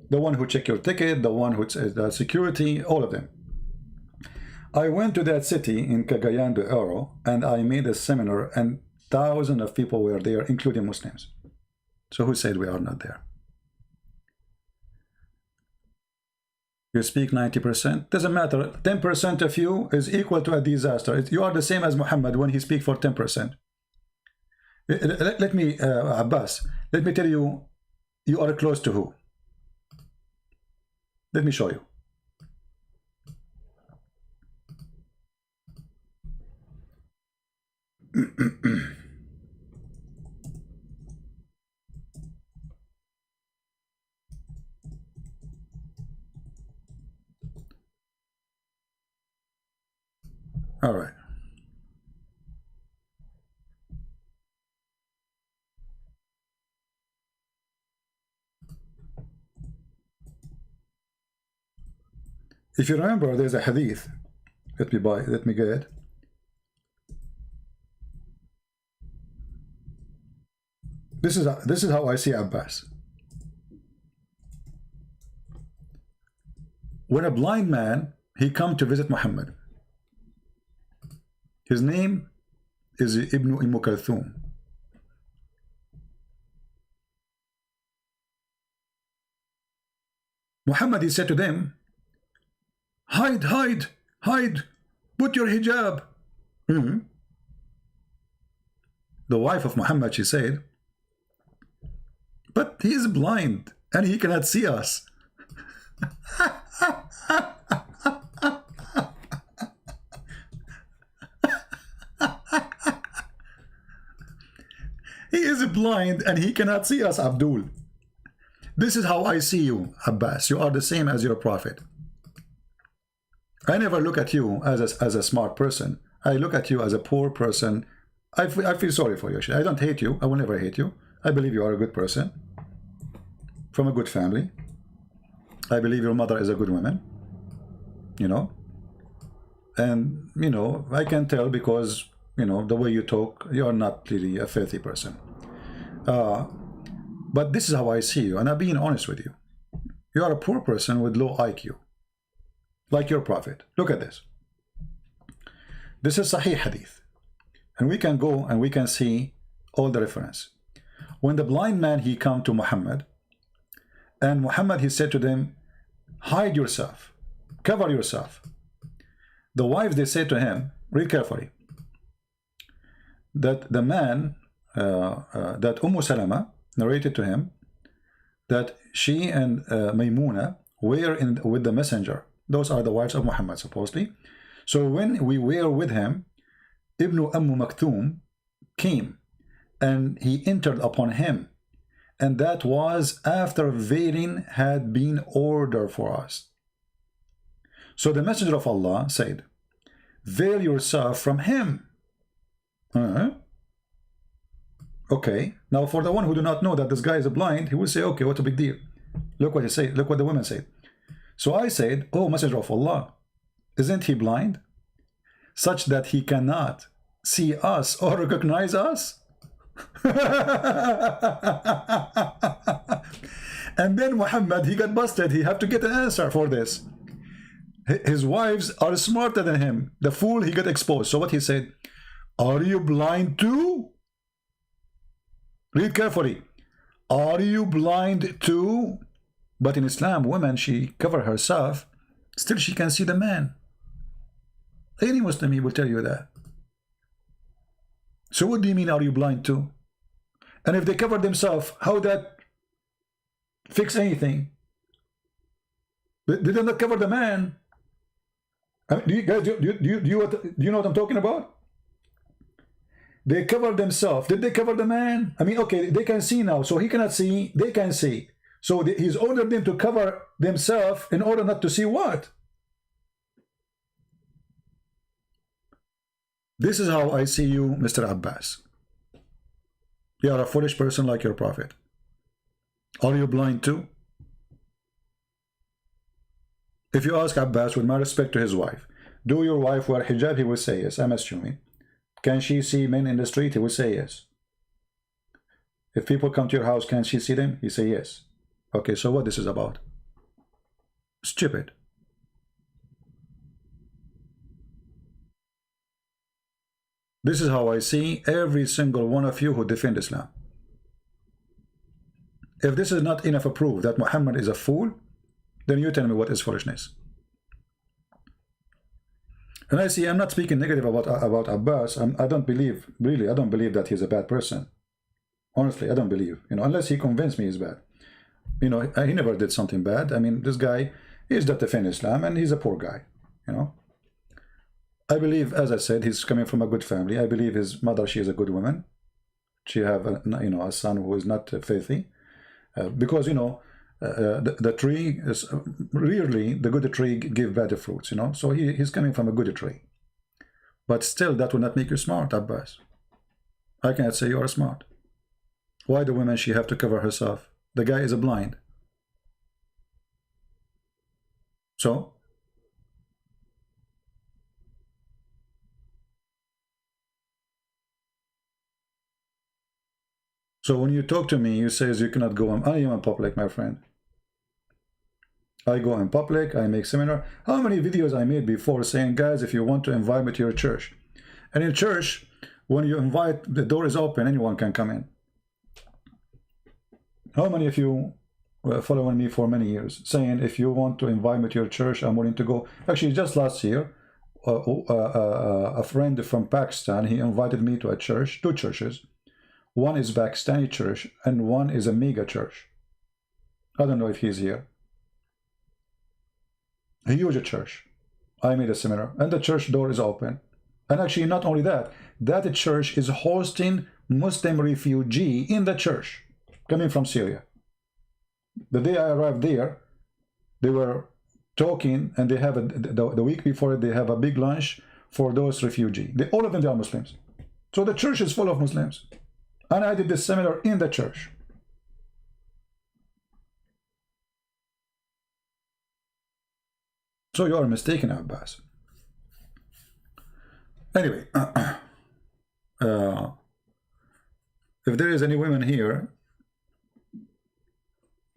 The one who check your ticket, the one who the security, all of them. I went to that city in Cagayan de Oro and I made a seminar and thousands of people were there, including Muslims. So who said we are not there? You speak 90%, doesn't matter. 10% of you is equal to a disaster. You are the same as Muhammad when he speaks for 10%. Let me, Abbas, let me tell you, you are close to who? Let me show you. All right. If you remember, there's a hadith. Let me get it. This is how I see Abbas. When a blind man, he come to visit Muhammad. His name is Ibn Kalthum. Muhammad, he said to them, hide, hide, hide, put your hijab. The wife of Muhammad, she said, but he is blind and he cannot see us. He is blind and he cannot see us, Abdul. This is how I see you, Abbas. You are the same as your prophet. I never look at you as a smart person. I look at you as a poor person. I feel sorry for you. I don't hate you. I will never hate you. I believe you are a good person from a good family. I believe your mother is a good woman, you know. And, you know, I can tell because, you know, the way you talk, you are not really a filthy person. But this is how I see you, and I'm being honest with you. You are a poor person with low IQ, like your prophet. Look at this. This is Sahih Hadith. And we can go and we can see all the reference. When the blind man, he come to Muhammad, and Muhammad, he said to them, hide yourself, cover yourself. The wives, they said to him, read carefully, that the man, that Salama narrated to him, that she and Maymuna were with the messenger. Those are the wives of Muhammad, supposedly. So when we were with him, Ibn Maktoum came and he entered upon him, and that was after veiling had been ordered for us. So the messenger of Allah said, veil yourself from him. Okay, now for the one who do not know that this guy is blind, he will say, okay, what a big deal. Look what he said. Look what the women said. So I said, oh, messenger of Allah, isn't he blind such that he cannot see us or recognize us? And then Muhammad, he got busted. He had to get an answer for this. His wives are smarter than him. The fool, he got exposed. So what he said, are you blind too? Read carefully. Are you blind too? But in Islam, woman, she cover herself, still she can see the man. Any Muslim, he will tell you that. So what do you mean, are you blind too? And if they cover themselves, how that fix anything? They did not cover the man. I mean, do you guys, do you know what I'm talking about? They cover themselves. Did they cover the man? I mean, okay, they can see now, so he cannot see, they can see. So he's ordered them to cover themselves in order not to see what? This is how I see you, Mr. Abbas. You are a foolish person like your prophet. Are you blind too? If you ask Abbas, with my respect to his wife, do your wife wear hijab? He will say yes, I'm assuming. Can she see men in the street? He will say yes. If people come to your house, can she see them? He say yes. Okay, so what this is about? Stupid. This is how I see every single one of you who defend Islam. If this is not enough proof that Muhammad is a fool, then you tell me what is foolishness. And I see, I'm not speaking negative about Abbas. I don't believe, really, I don't believe that he's a bad person. Honestly, I don't believe, unless he convinced me he's bad. He never did something bad. I mean, this guy is that defend Islam, and he's a poor guy, I believe, as I said, he's coming from a good family. I believe his mother, she is a good woman. She have, a son who is not filthy. Because, the tree is rarely the good tree give bad fruits, So he's coming from a good tree. But still, that will not make you smart, Abbas. I cannot say you are smart. Why the woman, she have to cover herself? The guy is blind. So when you talk to me, you say you cannot go on. I am in public, my friend. I go in public, I make seminar. How many videos I made before saying, guys, if you want to invite me to your church. And in church, when you invite, the door is open, anyone can come in. How many of you were following me for many years, saying, if you want to invite me to your church, I'm willing to go. Actually, just last year, a friend from Pakistan, he invited me to a church, 2 churches. One is Pakistani church, and one is a mega church. I don't know if he's here. A huge church. I made a seminar, and the church door is open. And actually, not only that, that church is hosting Muslim refugee in the church, coming from Syria. The day I arrived there, they were talking, and they have the week before they have a big lunch for those refugees. All of them, they are Muslims. So the church is full of Muslims. And I did this seminar in the church. So you are mistaken, Abbas. Anyway, if there is any women here,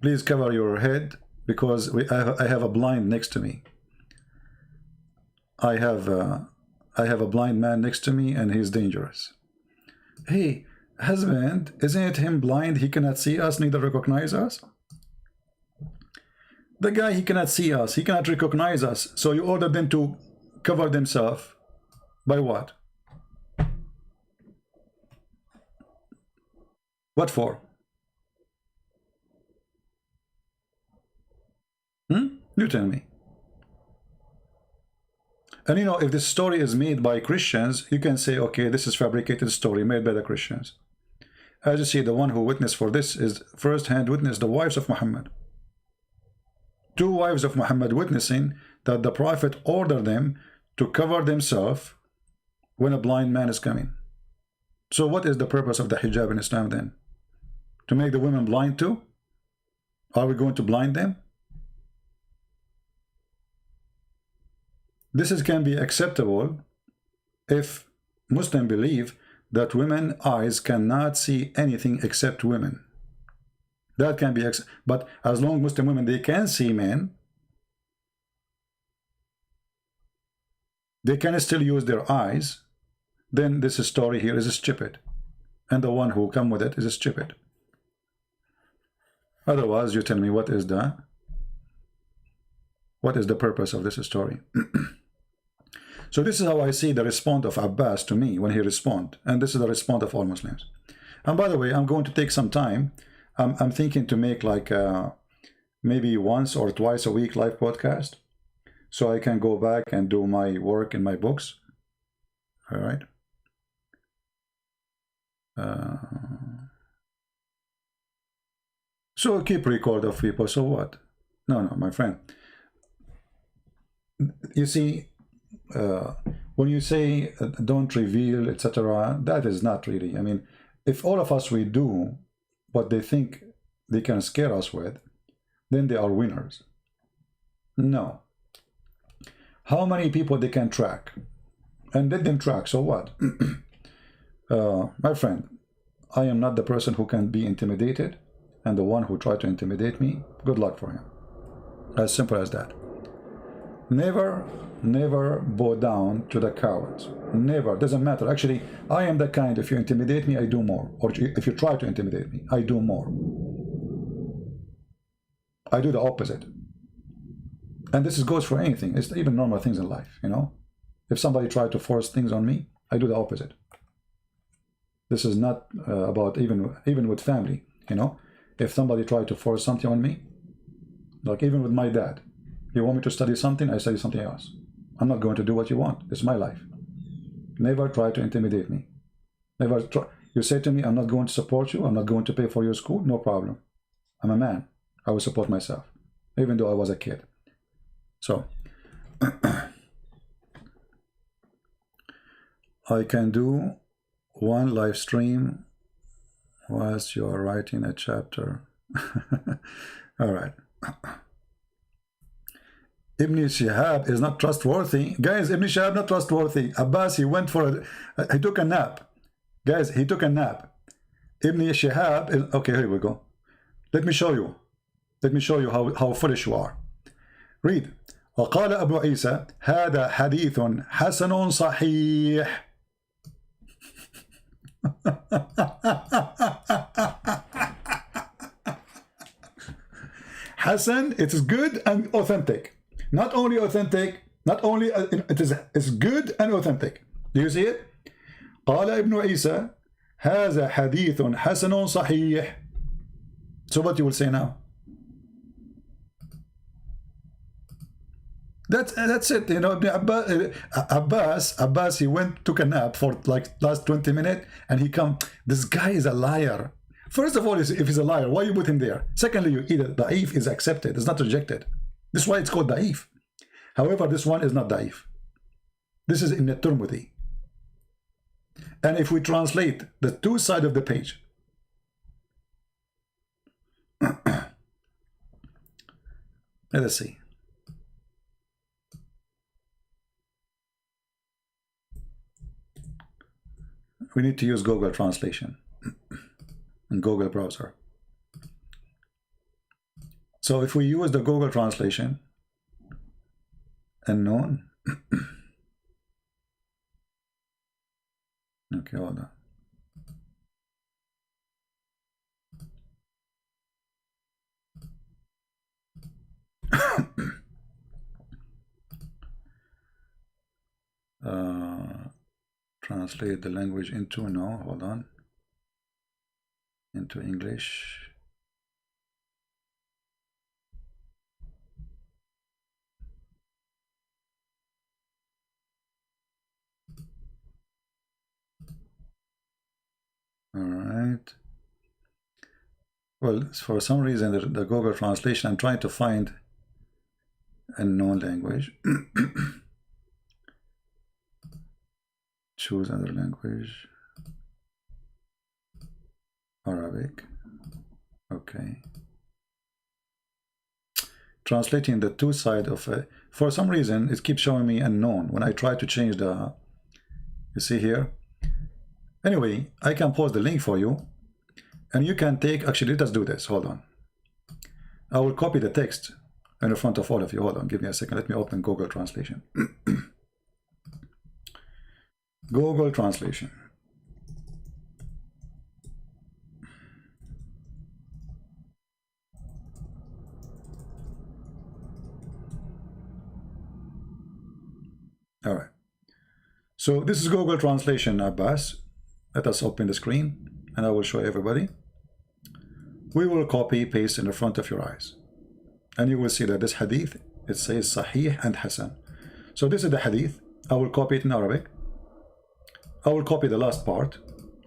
please cover your head, because I have a blind next to me. I have a blind man next to me, and he's dangerous. Hey, husband, isn't it him blind? He cannot see us, neither recognize us. The guy, he cannot see us, he cannot recognize us. So you order them to cover themselves by what? What for? You tell me. And if this story is made by Christians, you can say, okay, this is fabricated story made by the Christians. As you see, the one who witnessed for this is first-hand witness, the wives of Muhammad. 2 wives of Muhammad witnessing that the Prophet ordered them to cover themselves when a blind man is coming. So what is the purpose of the hijab in Islam then? To make the women blind too? Are we going to blind them? This can be acceptable if Muslims believe that women's eyes cannot see anything except women. That can be, but as long as Muslim women, they can see men, they can still use their eyes, then this story here is stupid. And the one who come with it is stupid. Otherwise, you tell me what is the purpose of this story? So this is how I see the response of Abbas to me when he responds. And this is the response of all Muslims. And by the way, I'm going to take some time. I'm thinking to make like maybe once or twice a week live podcast, so I can go back and do my work in my books. All right. So keep record of people. So what? No, my friend. You see, when you say don't reveal, etc., that is not really. I mean, if all of us we do what they think they can scare us with, then they are winners. No. How many people they can track? And let them track, so what? My friend, I am not the person who can be intimidated, and the one who tried to intimidate me, good luck for him. As simple as that. Never, never bow down to the cowards. Never. Doesn't matter. Actually, I am the kind, if you intimidate me, I do more. Or if you try to intimidate me, I do more. I do the opposite. And this goes for anything. It's even normal things in life, you know. If somebody tried to force things on me, I do the opposite. This is not about even with family, you know. If somebody tried to force something on me, like even with my dad, you want me to study something, I study something else. I'm not going to do what you want. It's my life. Never try to intimidate me. Never try. You say to me, I'm not going to support you. I'm not going to pay for your school. No problem. I'm a man. I will support myself, even though I was a kid. So, I can do one live stream whilst you are writing a chapter. All right. Ibn Shihab is not trustworthy. Guys, Ibn Shihab not trustworthy. Abbas, he went for he took a nap. Guys, he took a nap. Ibn Shihab is, okay, here we go. Let me show you. Let me show you how foolish you are. Read. وقال أبو عيسى هذا حديث حسن صحيح. Hasan, it is good and authentic. Not only authentic, not only it's good and authentic. Do you see it? قال ابن عيسى هذا حديث حسن صحيح. So what you will say now? That's it. You know, Abbas, he took a nap for like last 20 minutes, and he come. This guy is a liar. First of all, if he's a liar, why you put him there? Secondly, you either da'if is accepted, it's not rejected. This is why it's called da'if. However, this one is not da'if. This is in the Tirmidhi. And if we translate the two sides of the page, let us see. We need to use Google Translation and Google browser. So if we use the Google Translation, unknown. Okay, hold on. Translate the language into, no, hold on, into English. All right. Well, for some reason, the Google Translation, I'm trying to find a known language. Choose another language. Arabic. Okay. Translating the two sides of it. For some reason, it keeps showing me unknown when I try to change the. You see here. Anyway, I can post the link for you, and you can take. Actually, let us do this. Hold on. I will copy the text in front of all of you. Hold on. Give me a second. Let me open Google Translation. Google Translation. All right. So this is Google Translation, Abbas. Let us open the screen, and I will show everybody. We will copy, paste in the front of your eyes. And you will see that this hadith, it says Sahih and Hasan. So this is the hadith. I will copy it in Arabic. I will copy the last part.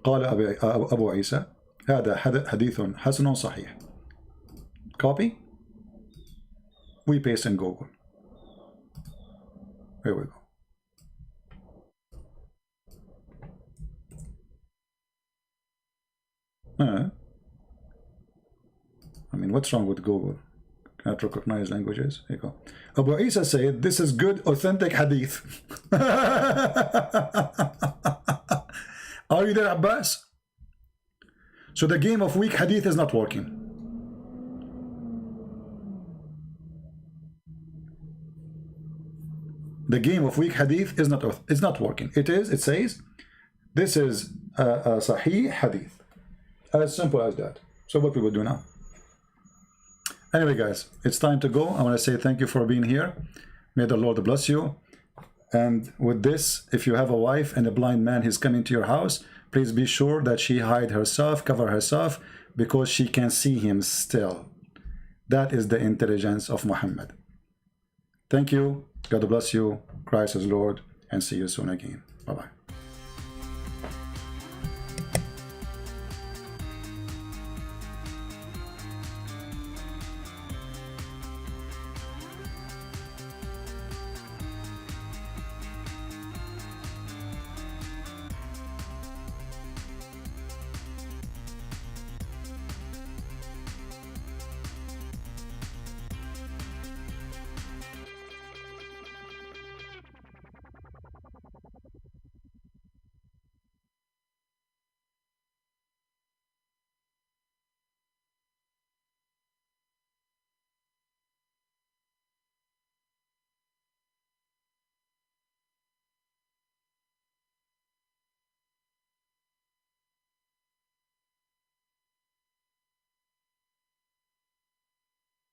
قال أبو عيسى هذا حديث حسن صحيح. Copy. We paste in Google. Here we go. I mean, what's wrong with Google? Cannot recognize languages. Here you go. Abu Isa said, this is good, authentic hadith. Are you there, Abbas? So the game of weak hadith is not working. The game of weak hadith is not working. It says this is a sahih hadith. As simple as that. So what we will do now? Anyway, guys, it's time to go. I want to say thank you for being here. May the Lord bless you. And with this, if you have a wife and a blind man is coming to your house, please be sure that she hide herself, cover herself, because she can see him still. That is the intelligence of Muhammad. Thank you. God bless you. Christ is Lord. And see you soon again. Bye-bye.